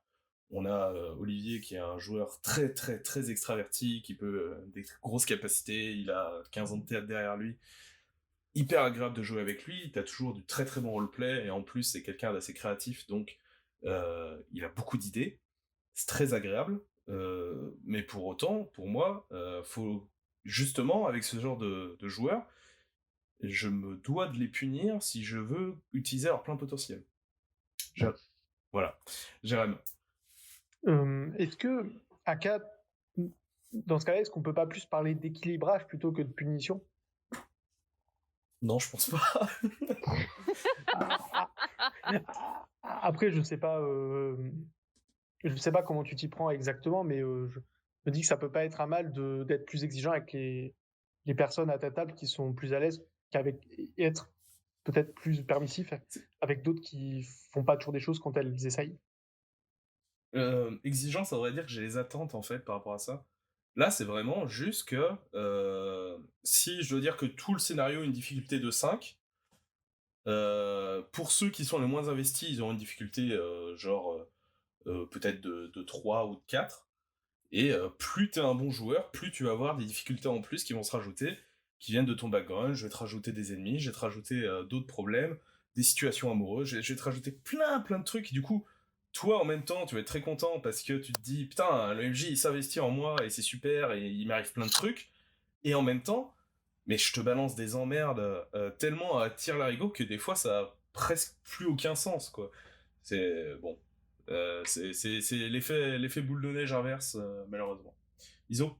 on a Olivier qui est un joueur très très très extraverti, qui peut des grosses capacités, il a 15 ans de théâtre derrière lui, hyper agréable de jouer avec lui, t'as toujours du très très bon roleplay, et en plus c'est quelqu'un d'assez créatif, donc il a beaucoup d'idées, c'est très agréable, mais pour autant, pour moi, faut justement, avec ce genre de joueurs, je me dois de les punir si je veux utiliser leur plein potentiel. Voilà. Jérém. Est-ce que, Aka, dans ce cas-là, est-ce qu'on peut pas plus parler d'équilibrage plutôt que de punition? Non, je pense pas. Après, je sais pas comment tu t'y prends exactement, mais je me dis que ça peut pas être un mal d'être plus exigeant avec les personnes à ta table qui sont plus à l'aise et être peut-être plus permissif avec d'autres qui font pas toujours des choses quand elles essayent. Exigeant, ça voudrait dire que j'ai les attentes en fait par rapport à ça. Là, c'est vraiment juste que si je dois dire que tout le scénario a une difficulté de 5, pour ceux qui sont les moins investis, ils auront une difficulté peut-être de 3 ou de 4. Et plus t'es un bon joueur, plus tu vas avoir des difficultés en plus qui vont se rajouter, qui viennent de ton background. Je vais te rajouter des ennemis, je vais te rajouter d'autres problèmes, des situations amoureuses, je vais te rajouter plein de trucs. Du coup, toi en même temps, tu vas être très content parce que tu te dis putain, le MJ il s'investit en moi et c'est super et il m'arrive plein de trucs. Et en même temps, mais je te balance des emmerdes tellement à tire-larigot que des fois ça a presque plus aucun sens quoi. C'est bon. C'est l'effet boule de neige inverse, malheureusement. Iso.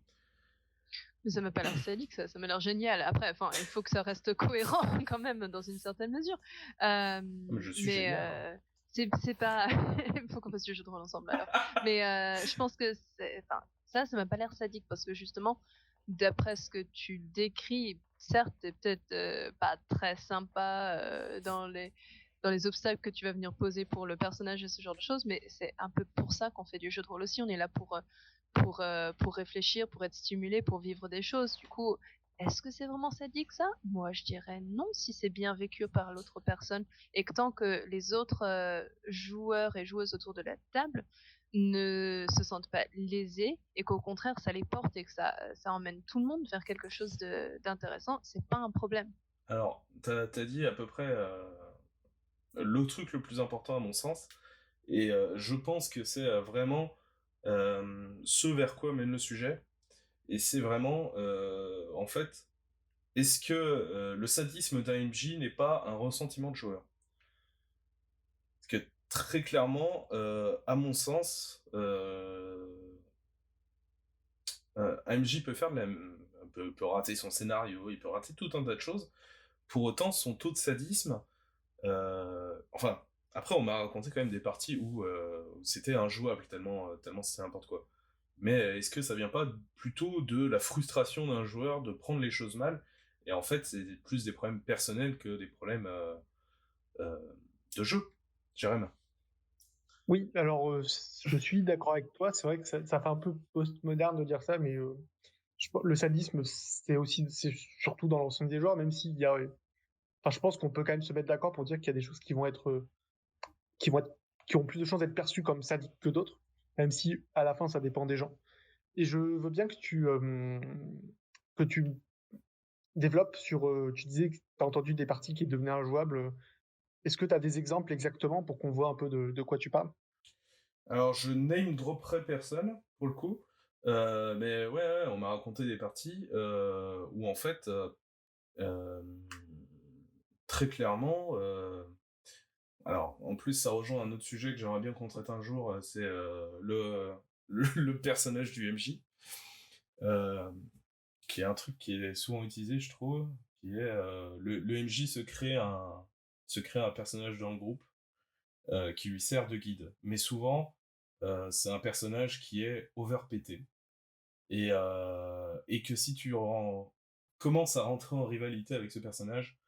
Mais ça m'a pas l'air sadique, ça m'a l'air génial. Après, enfin, il faut que ça reste cohérent quand même dans une certaine mesure. Mais je suis génial. C'est pas. Il faut qu'on fasse du jeu de rôle ensemble alors. Mais je pense que ça m'a pas l'air sadique parce que justement, d'après ce que tu décris, certes, t'es peut-être pas très sympa dans les obstacles que tu vas venir poser pour le personnage et ce genre de choses, mais c'est un peu pour ça qu'on fait du jeu de rôle aussi. On est là pour réfléchir, pour être stimulé, pour vivre des choses. Du coup, est-ce que c'est vraiment sadique ça? Moi, je dirais non si c'est bien vécu par l'autre personne et que tant que les autres joueurs et joueuses autour de la table ne se sentent pas lésés et qu'au contraire ça les porte et que ça emmène tout le monde vers quelque chose d'intéressant, c'est pas un problème. Alors, t'as dit à peu près le truc le plus important à mon sens, et je pense que c'est vraiment ce vers quoi mène le sujet, et c'est vraiment, en fait, est-ce que le sadisme d'un MJ n'est pas un ressentiment de joueur? Parce que très clairement, à mon sens, un MJ peut faire peut rater son scénario, il peut rater tout un tas de choses. Pour autant, son taux de sadisme, enfin, après on m'a raconté quand même des parties où c'était injouable tellement c'était n'importe quoi. Mais est-ce que ça vient pas plutôt de la frustration d'un joueur de prendre les choses mal, et en fait c'est plus des problèmes personnels que des problèmes euh, de jeu, Jérém? Oui, alors je suis d'accord avec toi. C'est vrai que ça fait un peu post-moderne de dire ça, mais le sadisme, c'est surtout dans l'ensemble des joueurs, même s'il y a. Enfin, je pense qu'on peut quand même se mettre d'accord pour dire qu'il y a des choses qui vont être, qui ont plus de chances d'être perçues comme sadiques que d'autres, même si à la fin ça dépend des gens. Et je veux bien que tu développes sur. Tu disais que tu as entendu des parties qui devenaient injouables. Est-ce que tu as des exemples exactement pour qu'on voit un peu de quoi tu parles? Alors, je name dropperai personne, pour le coup, mais ouais, on m'a raconté des parties où, en fait, euh, très clairement, alors, en plus, ça rejoint un autre sujet que j'aimerais bien qu'on traite un jour, c'est le personnage du MJ, euh, qui est un truc qui est souvent utilisé, je trouve, qui est le MJ se crée un personnage dans le groupe qui lui sert de guide. Mais souvent, c'est un personnage qui est overpété. Et que si commences à rentrer en rivalité avec ce personnage,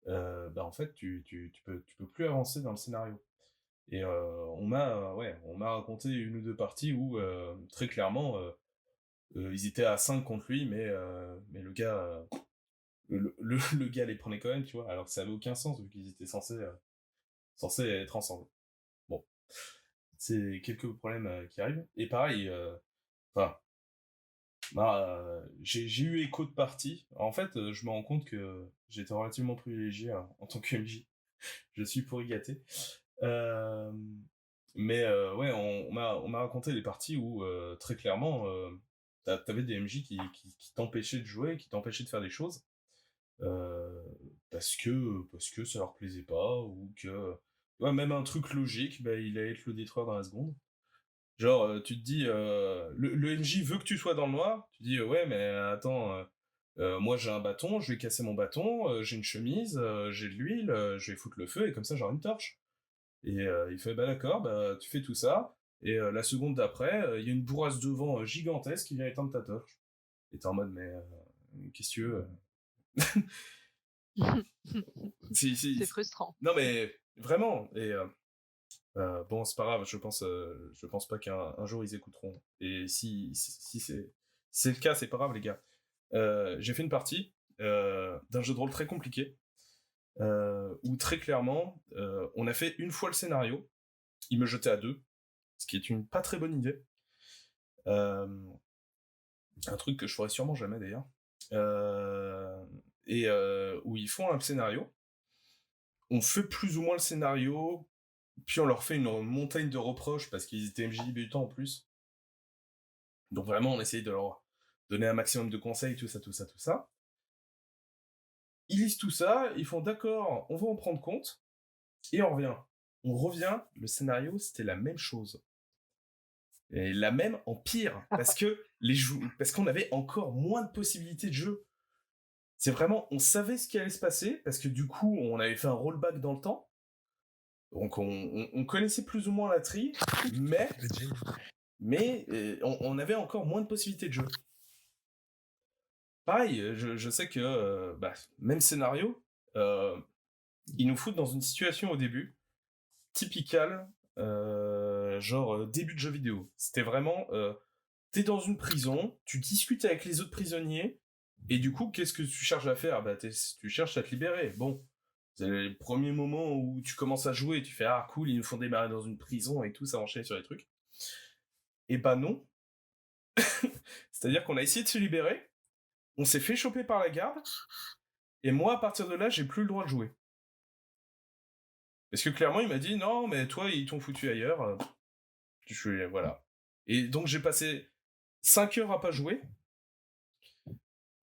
bah en fait, tu peux plus avancer dans le scénario. Et on m'a raconté une ou deux parties où, très clairement, Ils étaient à 5 contre lui, mais le gars, le gars les prenait quand même, tu vois, alors que ça avait aucun sens vu qu'ils étaient censés être ensemble. Bon, c'est quelques problèmes qui arrivent. Et pareil, j'ai eu écho de partie. En fait, je me rends compte que j'étais relativement privilégié en tant que MJ. Je suis pourri gâté. Mais ouais, on m'a raconté des parties où très clairement, t'avais des MJ qui t'empêchaient de jouer, qui t'empêchaient de faire des choses parce que ça leur plaisait pas ou que ouais, même un truc logique, bah, il allait te le détruire dans la seconde. Genre, tu te dis, le MJ veut que tu sois dans le noir, tu dis, ouais, mais attends, moi j'ai un bâton, je vais casser mon bâton, j'ai une chemise, j'ai de l'huile, je vais foutre le feu et comme ça j'aurai une torche. Et il fait, bah d'accord, bah tu fais tout ça, et la seconde d'après, il y a une bourrasse de vent gigantesque qui vient éteindre ta torche. Et t'es en mode, mais qu'est-ce que tu veux C'est frustrant. Non mais vraiment, et bon, c'est pas grave, je pense pas qu'un jour ils écouteront. Et si c'est le cas, c'est pas grave, les gars. J'ai fait une partie d'un jeu de rôle très compliqué, où très clairement, on a fait une fois le scénario, il me jetait à 2, ce qui est une pas très bonne idée. Un truc que je ferai sûrement jamais d'ailleurs. Et où ils font un scénario, on fait plus ou moins le scénario, puis on leur fait une montagne de reproches parce qu'ils étaient MJ débutants en plus. Donc vraiment, on essayait de leur donner un maximum de conseils, tout ça. Ils lisent tout ça, ils font d'accord, on va en prendre compte, et on revient. On revient, le scénario, c'était la même chose. Et la même en pire, parce qu'on avait encore moins de possibilités de jeu. C'est vraiment, on savait ce qui allait se passer, parce que du coup, on avait fait un rollback dans le temps. Donc on connaissait plus ou moins la tri, mais on avait encore moins de possibilités de jeu. Pareil, je sais que même scénario, ils nous foutent dans une situation au début, typicale, genre début de jeu vidéo. C'était vraiment, t'es dans une prison, tu discutes avec les autres prisonniers, et du coup, qu'est-ce que tu cherches à faire ? Bah, tu cherches à te libérer. Bon, c'est le premier moment où tu commences à jouer, tu fais « Ah, cool, ils nous font démarrer dans une prison et tout, ça enchaîne sur les trucs. » Et bah non. C'est-à-dire qu'on a essayé de se libérer, on s'est fait choper par la garde, et moi, à partir de là, j'ai plus le droit de jouer. Parce que clairement, il m'a dit « Non, mais toi, ils t'ont foutu ailleurs. » Voilà. Et donc, j'ai passé 5 heures à pas jouer.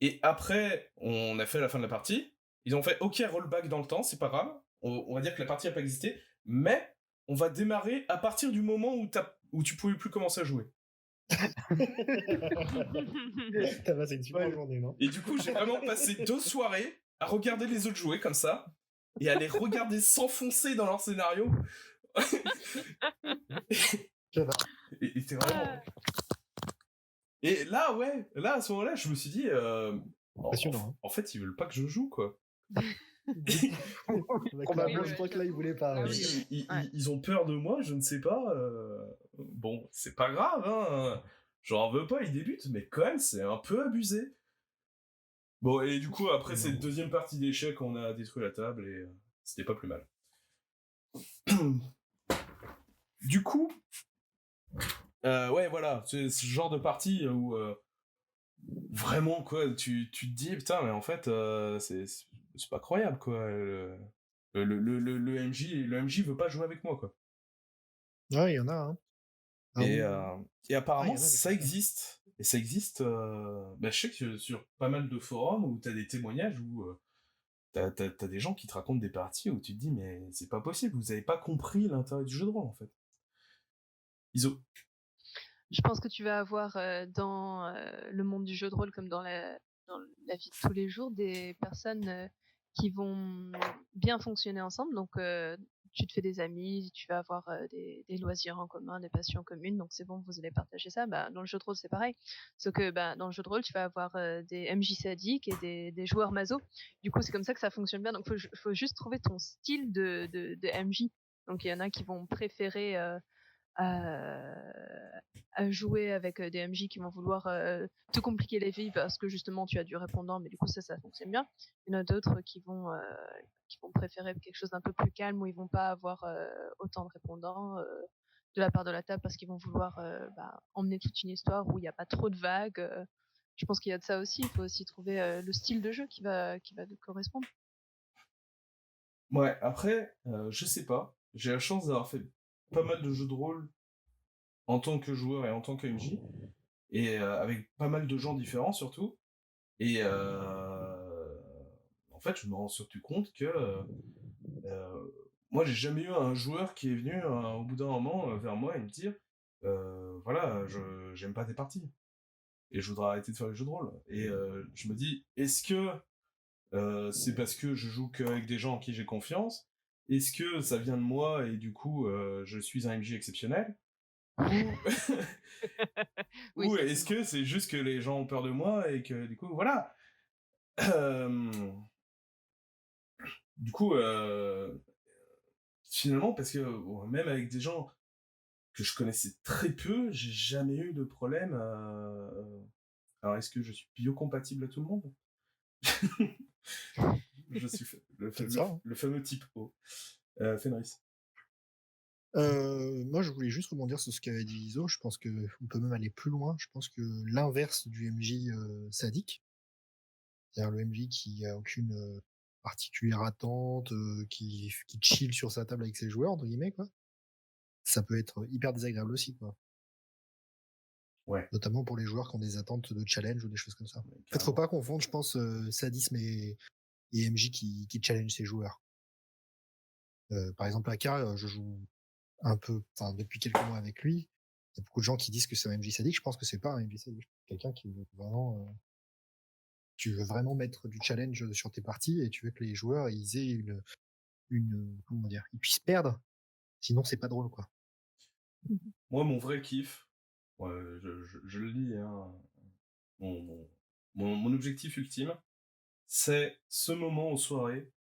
Et après, on a fait la fin de la partie. Ils ont fait « Ok, rollback dans le temps, c'est pas grave. On va dire que la partie n'a pas existé. Mais on va démarrer à partir du moment où tu pouvais plus commencer à jouer. » T'as passé une super journée, non ? Et du coup, j'ai vraiment passé 2 soirées à regarder les autres jouer comme ça. Et à les regarder s'enfoncer dans leur scénario. Et c'est vraiment... Et là, ouais, à ce moment-là, je me suis dit, Impressionnant. En fait, ils veulent pas que je joue, quoi. Probablement, je crois que là, ils voulaient pas. Ils ont peur de moi, je ne sais pas. Bon, c'est pas grave, hein. J'en veux pas, ils débutent, mais quand même, c'est un peu abusé. Bon, et du coup, après cette deuxième partie d'échecs, on a détruit la table et c'était pas plus mal. Du coup, ouais, voilà, c'est ce genre de partie où vraiment, quoi, tu te dis, putain, mais en fait, c'est pas croyable, quoi. Le MJ veut pas jouer avec moi, quoi. Ouais, il y en a, hein. Et apparemment, y en a des ça existe. Et ça existe, je sais que sur pas mal de forums où t'as des témoignages où t'as des gens qui te racontent des parties où tu te dis, mais c'est pas possible, vous avez pas compris l'intérêt du jeu de rôle, en fait. Iso. Je pense que tu vas avoir dans le monde du jeu de rôle comme dans la vie de tous les jours des personnes qui vont bien fonctionner ensemble. Donc tu te fais des amis, tu vas avoir des loisirs en commun, des passions communes. Donc c'est bon, vous allez partager ça. Bah, dans le jeu de rôle, c'est pareil. Sauf que dans le jeu de rôle, tu vas avoir des MJ sadiques et des joueurs maso. Du coup, c'est comme ça que ça fonctionne bien. Donc faut juste trouver ton style de MJ. Donc il y en a qui vont préférer à jouer avec des MJ qui vont vouloir te compliquer les vies parce que justement tu as du répondant, mais du coup ça fonctionne bien. Il y en a d'autres qui vont préférer quelque chose d'un peu plus calme où ils vont pas avoir autant de répondants de la part de la table parce qu'ils vont vouloir emmener toute une histoire où il n'y a pas trop de vagues. Je pense qu'il y a de ça aussi. Il faut aussi trouver le style de jeu qui va correspondre. Ouais, après, je sais pas. J'ai la chance d'avoir fait pas mal de jeux de rôle en tant que joueur et en tant que MJ, et avec pas mal de gens différents surtout. Et en fait, je me rends surtout compte que moi, j'ai jamais eu un joueur qui est venu au bout d'un moment vers moi et me dire voilà, j'aime pas tes parties et je voudrais arrêter de faire les jeux de rôle. Et je me dis, est-ce que c'est parce que je joue qu'avec des gens en qui j'ai confiance? Est-ce que ça vient de moi et du coup je suis un MJ exceptionnel? Oui, Ou ça, est-ce que c'est juste que les gens ont peur de moi et que du coup voilà. Du coup, finalement, parce que même avec des gens que je connaissais très peu, j'ai jamais eu de problème. Alors, est-ce que je suis biocompatible à tout le monde? Je suis C'est ça, hein. le fameux type O. Fenris. Moi, je voulais juste rebondir sur ce qu'avait dit Iso. Je pense qu'on peut même aller plus loin. Je pense que l'inverse du MJ sadique, c'est-à-dire le MJ qui a aucune particulière attente, qui chill sur sa table avec ses joueurs, entre guillemets, quoi. Ça peut être hyper désagréable aussi, quoi. Ouais. Notamment pour les joueurs qui ont des attentes de challenge ou des choses comme ça. Ouais, En fait, faut pas confondre, je pense, sadisme et MJ qui challenge ses joueurs. Par exemple, Aka, je joue un peu, enfin, depuis quelques mois avec lui. Il y a beaucoup de gens qui disent que c'est un MJ sadique. Je pense que c'est pas un MJ sadique. Quelqu'un qui veut vraiment, tu veux vraiment mettre du challenge sur tes parties et tu veux que les joueurs ils aient comment dire, ils puissent perdre. Sinon, c'est pas drôle, quoi. Moi, mon vrai kiff, je le dis, hein, mon objectif ultime, c'est ce moment aux soirées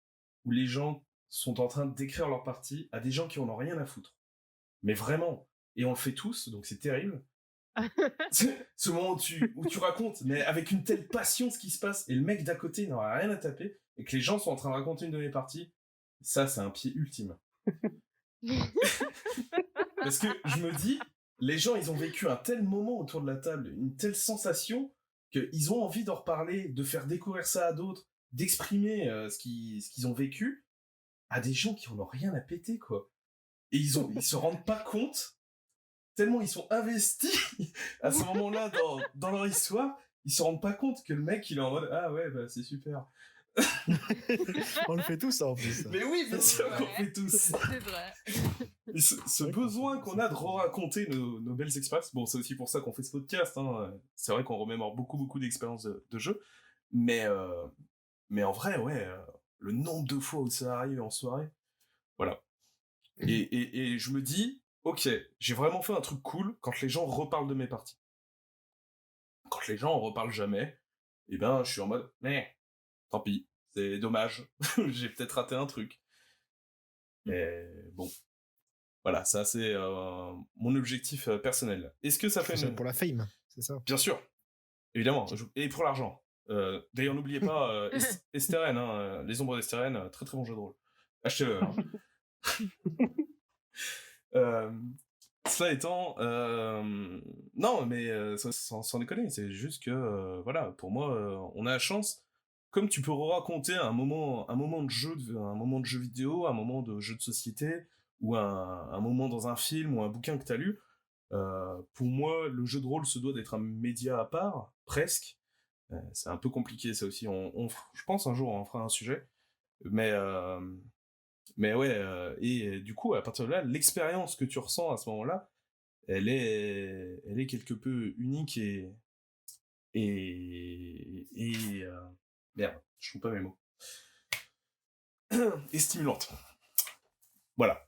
où les gens sont en train d'écrire leur partie à des gens qui en ont rien à foutre. Mais vraiment. Et on le fait tous, donc c'est terrible. Ce moment où tu racontes, mais avec une telle passion ce qui se passe, et le mec d'à côté n'aura rien à taper, et que les gens sont en train de raconter une de mes parties, ça, c'est un pied ultime. Parce que je me dis, les gens, ils ont vécu un tel moment autour de la table, une telle sensation, qu'ils ont envie d'en reparler, de faire découvrir ça à d'autres, d'exprimer ce qu'ils ont vécu à des gens qui en ont rien à péter, quoi. Et ils se rendent pas compte, tellement ils sont investis à ce moment-là dans leur histoire, ils se rendent pas compte que le mec, il est en mode « Ah ouais, bah c'est super ». On le fait tous, ça, en plus. Mais oui, bien sûr qu'on fait tous. C'est vrai. Et ce besoin qu'on a de raconter nos belles expériences, bon, c'est aussi pour ça qu'on fait ce podcast, hein. C'est vrai qu'on remémore beaucoup d'expériences de jeu, mais en vrai, ouais, le nombre de fois où ça arrive en soirée, voilà. Et je me dis, ok, j'ai vraiment fait un truc cool quand les gens reparlent de mes parties. Quand les gens en reparlent jamais, eh ben, je suis en mode, mais tant pis, c'est dommage, j'ai peut-être raté un truc. Mais bon, voilà, ça c'est mon objectif personnel. Est-ce que ça fait C'est pour la fame, c'est ça? Bien sûr, évidemment, et pour l'argent. D'ailleurs, n'oubliez pas Esteren, hein, Les Ombres d'Esteren, très très bon jeu de rôle. Achetez-le. Hein. Cela étant, non, mais sans déconner, c'est juste que, voilà, pour moi, on a la chance, comme tu peux raconter un moment de jeu, un moment de jeu vidéo, un moment de jeu de société, ou un moment dans un film ou un bouquin que tu as lu, pour moi, le jeu de rôle se doit d'être un média à part, presque. C'est un peu compliqué, ça aussi. Je pense un jour on fera un sujet, mais ouais. Et du coup, à partir de là, l'expérience que tu ressens à ce moment-là, elle est quelque peu unique et merde, je trouve pas mes mots. Et stimulante. Voilà.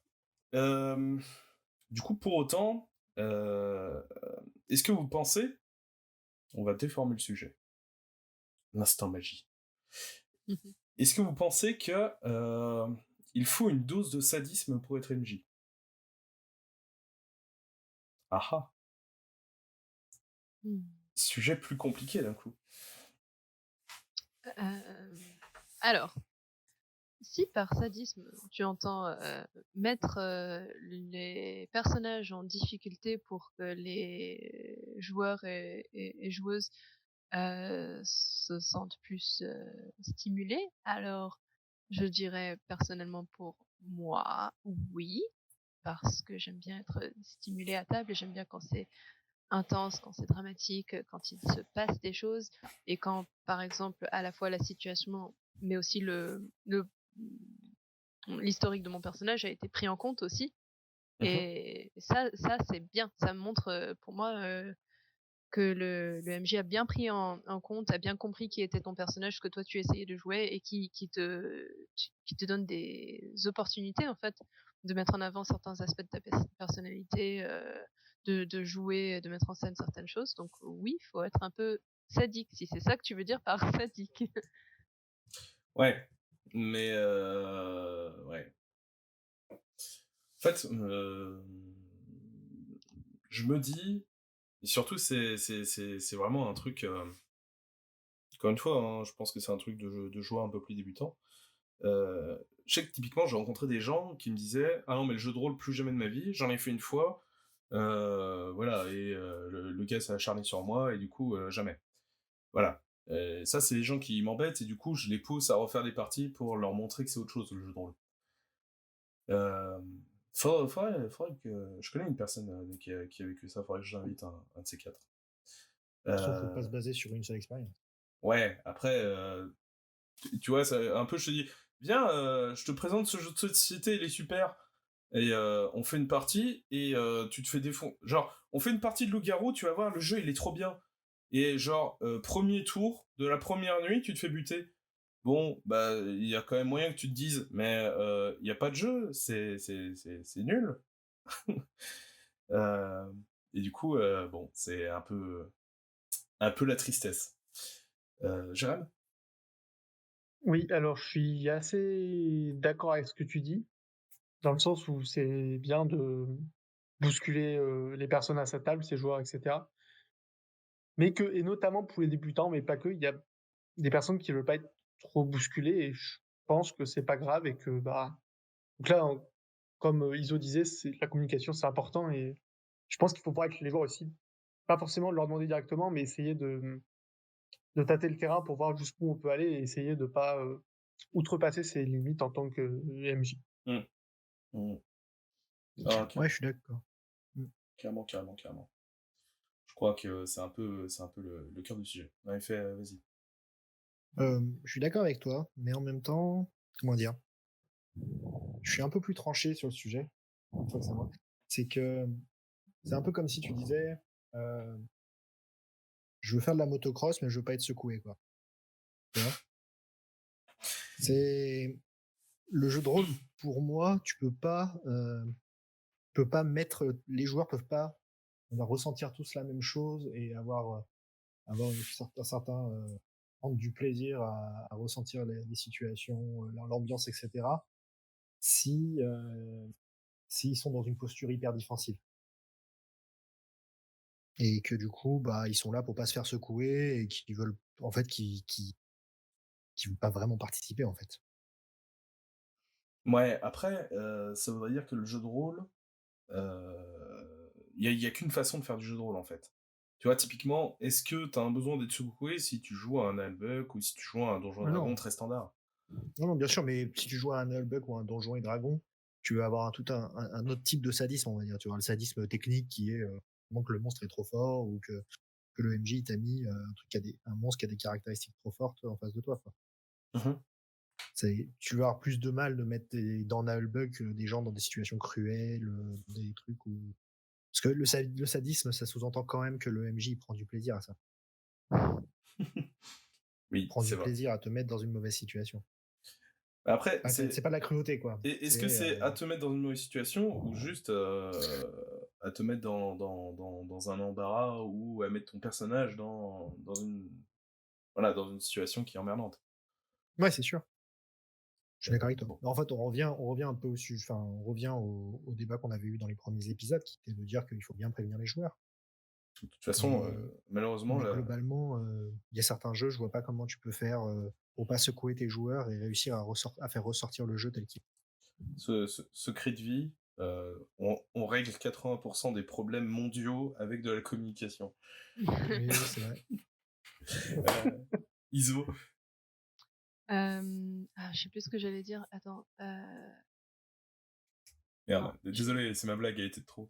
Du coup, pour autant, est-ce que vous pensez, on va déformer le sujet, l'instant magie. Est-ce que vous pensez que il faut une dose de sadisme pour être MJ? Ah ah, Hmm. sujet plus compliqué d'un coup. Alors, si par sadisme tu entends mettre les personnages en difficulté pour que les joueurs et joueuses se sentent plus stimulés, alors je dirais personnellement pour moi, oui, parce que j'aime bien être stimulée à table et j'aime bien quand c'est intense, quand c'est dramatique, quand il se passe des choses et quand, par exemple, à la fois la situation, mais aussi l'historique de mon personnage a été pris en compte aussi. Mhm. Et ça c'est bien. Ça me montre, pour moi, que le MJ a bien pris en compte, a bien compris qui était ton personnage, que toi tu essayais de jouer et qui te donne des opportunités en fait de mettre en avant certains aspects de ta personnalité, de jouer, de mettre en scène certaines choses. Donc oui, il faut être un peu sadique, si c'est ça que tu veux dire par sadique. Ouais, mais ouais. En fait, je me dis, et surtout c'est vraiment un truc. Encore une fois, hein, je pense que c'est un truc de joueur un peu plus débutant. Je sais que typiquement, j'ai rencontré des gens qui me disaient: «Ah non, mais le jeu de rôle, plus jamais de ma vie, j'en ai fait une fois, voilà, et le gars s'est acharné sur moi, et du coup, jamais». Voilà. Ça, c'est les gens qui m'embêtent, et du coup, je les pousse à refaire des parties pour leur montrer que c'est autre chose, le jeu de rôle. Euh, faudrait que. Je connais une personne qui a vécu ça, faudrait que j'invite un de ces quatre. De toute façon, faut pas Euh, se baser sur une seule expérience. ouais, après, tu vois, un peu, je te dis, viens, je te présente ce jeu de société, il est super. Et on fait une partie, et tu te fais défoncer. Genre, on fait une partie de loup-garou, tu vas voir, le jeu, il est trop bien. Et genre, premier tour de la première nuit, tu te fais buter. Bon, bah, il y a quand même moyen que tu te dises, mais il n'y a pas de jeu, c'est nul. Euh, et du coup, bon, c'est un peu la tristesse. Jérém. Oui, alors je suis assez d'accord avec ce que tu dis, dans le sens où c'est bien de bousculer, les personnes à sa table, ses joueurs et cetera. Mais que et notamment pour les débutants, mais pas que, il y a des personnes qui veulent pas être trop bousculées et je pense que c'est pas grave et que, bah donc là, comme, Iso disait, c'est la communication, c'est important et je pense qu'il faut voir avec les joueurs aussi. Pas forcément leur demander directement, mais essayer de tâter le terrain pour voir jusqu'où on peut aller et essayer de pas, outrepasser ses limites en tant que MJ. Mm. Mm. Ah, Ouais, je suis d'accord. carrément, carrément, carrément. Je crois que c'est un peu le cœur du sujet. En effet, vas-y. Je suis d'accord avec toi, mais en même temps, comment dire? Je suis un peu plus tranché sur le sujet, une fois que c'est moi. C'est que c'est un peu comme si tu disais, heu: «Je veux faire de la motocross, mais je veux pas être secoué», quoi. Tu vois? C'est le jeu de rôle, pour moi, tu peux pas mettre, les joueurs peuvent pas, on va ressentir tous la même chose et avoir un certain, prendre du plaisir à ressentir les situations, l'ambiance et cetera, si, s'ils sont dans une posture hyper défensive et que du coup, bah, ils sont là pour pas se faire secouer et qui veulent en fait, qui veulent pas vraiment participer, en fait. Ouais, après, ça voudrait dire que le jeu de rôle, y a qu'une façon de faire du jeu de rôle, en fait. Tu vois, typiquement, est-ce que tu as un besoin d'être secoué si tu joues à un Albuck ou si tu joues à un Donjon et Ah Dragon non, très standard? non, non, bien sûr, mais si tu joues à un Nullbug ou un Donjon et Dragon, tu vas avoir tout un autre type de sadisme, on va dire. Tu vois le sadisme technique qui est, vraiment que le monstre est trop fort ou que le MJ t'a mis, un truc qui a un monstre qui a des caractéristiques trop fortes en face de toi, quoi. Mhm. Tu vas avoir plus de mal de mettre dans Nullbug, des gens dans des situations cruelles, des trucs où parce que le sadisme, ça sous-entend quand même que le MJ il prend du plaisir à ça. Il Oui, prend c'est du vrai. plaisir à te mettre dans une mauvaise situation. Après, C'est pas de la cruauté, quoi. est-ce que c'est à te mettre dans une mauvaise situation ou juste à te mettre dans un embarras ou à mettre ton personnage dans une, voilà, dans une situation qui est emmerdante? Ouais, c'est sûr. Je suis d'accord avec toi. En fait, on revient un peu on revient au débat qu'on avait eu dans les premiers épisodes, qui était de dire qu'il faut bien prévenir les joueurs. De toute façon, Mais, malheureusement, globalement, il y a certains jeux, je vois pas comment tu peux faire pour pas secouer tes joueurs et réussir à faire ressortir le jeu tel qu'il est. ce secret de vie, on règle 80% des problèmes mondiaux avec de la communication. Oui, c'est vrai. Iso. Je sais plus ce que j'allais dire. Attends. Merde, désolé, c'est ma blague, elle était de trop.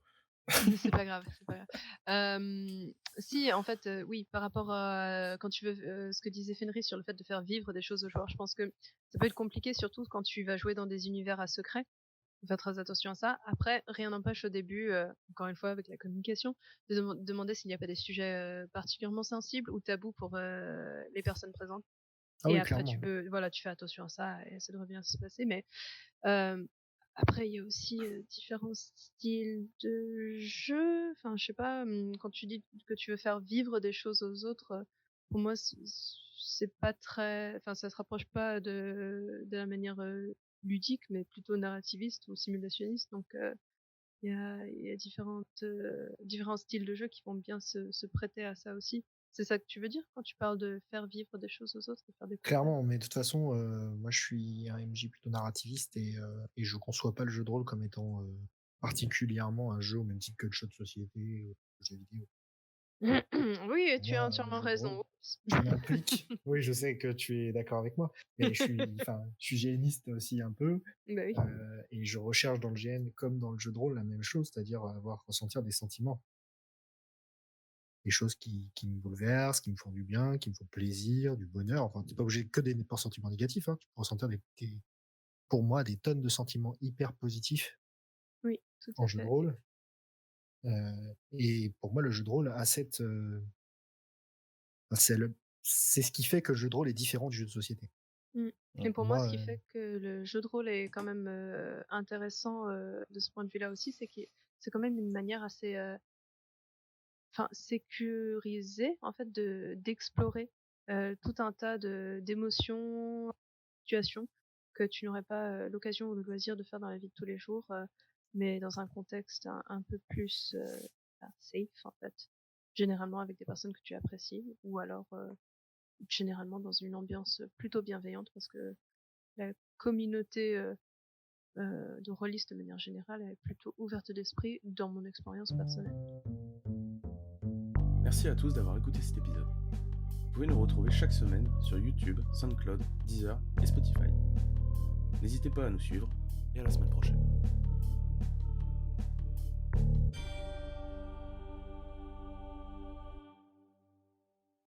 C'est pas grave, c'est pas grave. Si, en fait, oui, par rapport à quand tu veux, ce que disait Fenris sur le fait de faire vivre des choses aux joueurs, je pense que ça peut être compliqué, surtout quand tu vas jouer dans des univers à secret. Faut faire très attention à ça. Après, rien n'empêche au début, encore une fois avec la communication, de demander s'il n'y a pas des sujets particulièrement sensibles ou tabous pour les personnes présentes. Ah Et oui, après, clairement. tu fais attention à ça et ça devrait bien se passer. Mais après, il y a aussi différents styles de jeu. Enfin, je sais pas, quand tu dis que tu veux faire vivre des choses aux autres, pour moi, c'est pas très. Enfin, ça se rapproche pas de la manière ludique, mais plutôt narrativiste ou simulationniste. Donc, il y a différents styles de jeu qui vont bien se prêter à ça aussi. C'est ça que tu veux dire quand tu parles de faire vivre des choses aux autres, de faire découvrir? Clairement, mais de toute façon, moi je suis un MJ plutôt narrativiste et je conçois pas le jeu de rôle comme étant particulièrement un jeu au même titre que le jeu de société ou le jeu vidéo. Oui, Pour tu as moi, entièrement le jeu de raison. rôle, Oups. ça m'implique. Oui, je sais que tu es d'accord avec moi, mais je suis GNiste aussi un peu, Bah oui. et je recherche dans le GN comme dans le jeu de rôle la même chose, c'est-à-dire ressentir des sentiments. Des choses qui me bouleversent, qui me font du bien, qui me font plaisir, du bonheur. Enfin, t'es pas obligé que des sentiments négatifs, hein. Tu peux ressentir pour moi, des tonnes de sentiments hyper positifs Oui, tout en à jeu de fait. rôle. Et pour moi, le jeu de rôle a c'est ce qui fait que le jeu de rôle est différent du jeu de société. Et pour Pour moi, ce moi, qui fait que le jeu de rôle est quand même intéressant de ce point de vue-là aussi, c'est que c'est quand même une manière assez sécurisée en fait d'explorer tout un tas d'émotions, situations que tu n'aurais pas l'occasion ou le loisir de faire dans la vie de tous les jours, mais dans un contexte un peu plus safe en fait, généralement avec des personnes que tu apprécies ou alors généralement dans une ambiance plutôt bienveillante parce que la communauté de rôlistes de manière générale est plutôt ouverte d'esprit dans mon expérience personnelle. Merci à tous d'avoir écouté cet épisode. Vous pouvez nous retrouver chaque semaine sur YouTube, SoundCloud, Deezer et Spotify. N'hésitez pas à nous suivre et à la semaine prochaine.